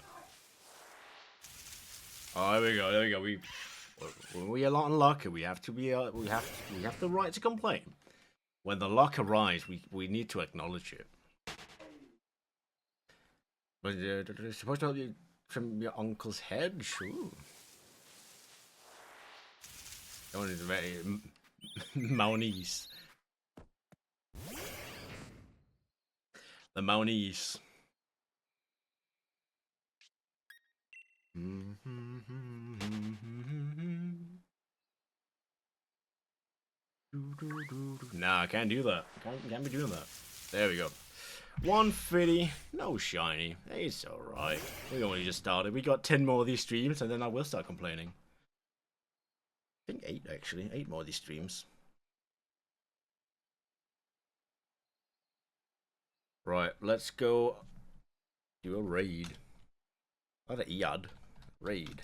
Oh, there we go, there we go. We are not unlucky. We have to be. We have the right to complain. When the luck arrives, we need to acknowledge it. But you're supposed to help you trim your uncle's head? Sure. That one is very Maonese. The Maonese. Nah, I can't do that. Can't be doing that. There we go. 150, no shiny. It's alright. We only just started. We got 10 more of these streams, and then I will start complaining. I think 8 actually. 8 more of these streams. Right, let's go do a raid. Not an EAD. Raid.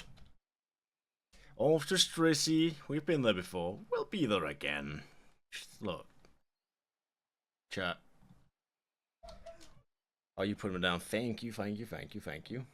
Off to Strissy. We've been there before. We'll be there again. Just look. Chat. Oh, you put me down. Thank you, thank you, thank you, thank you.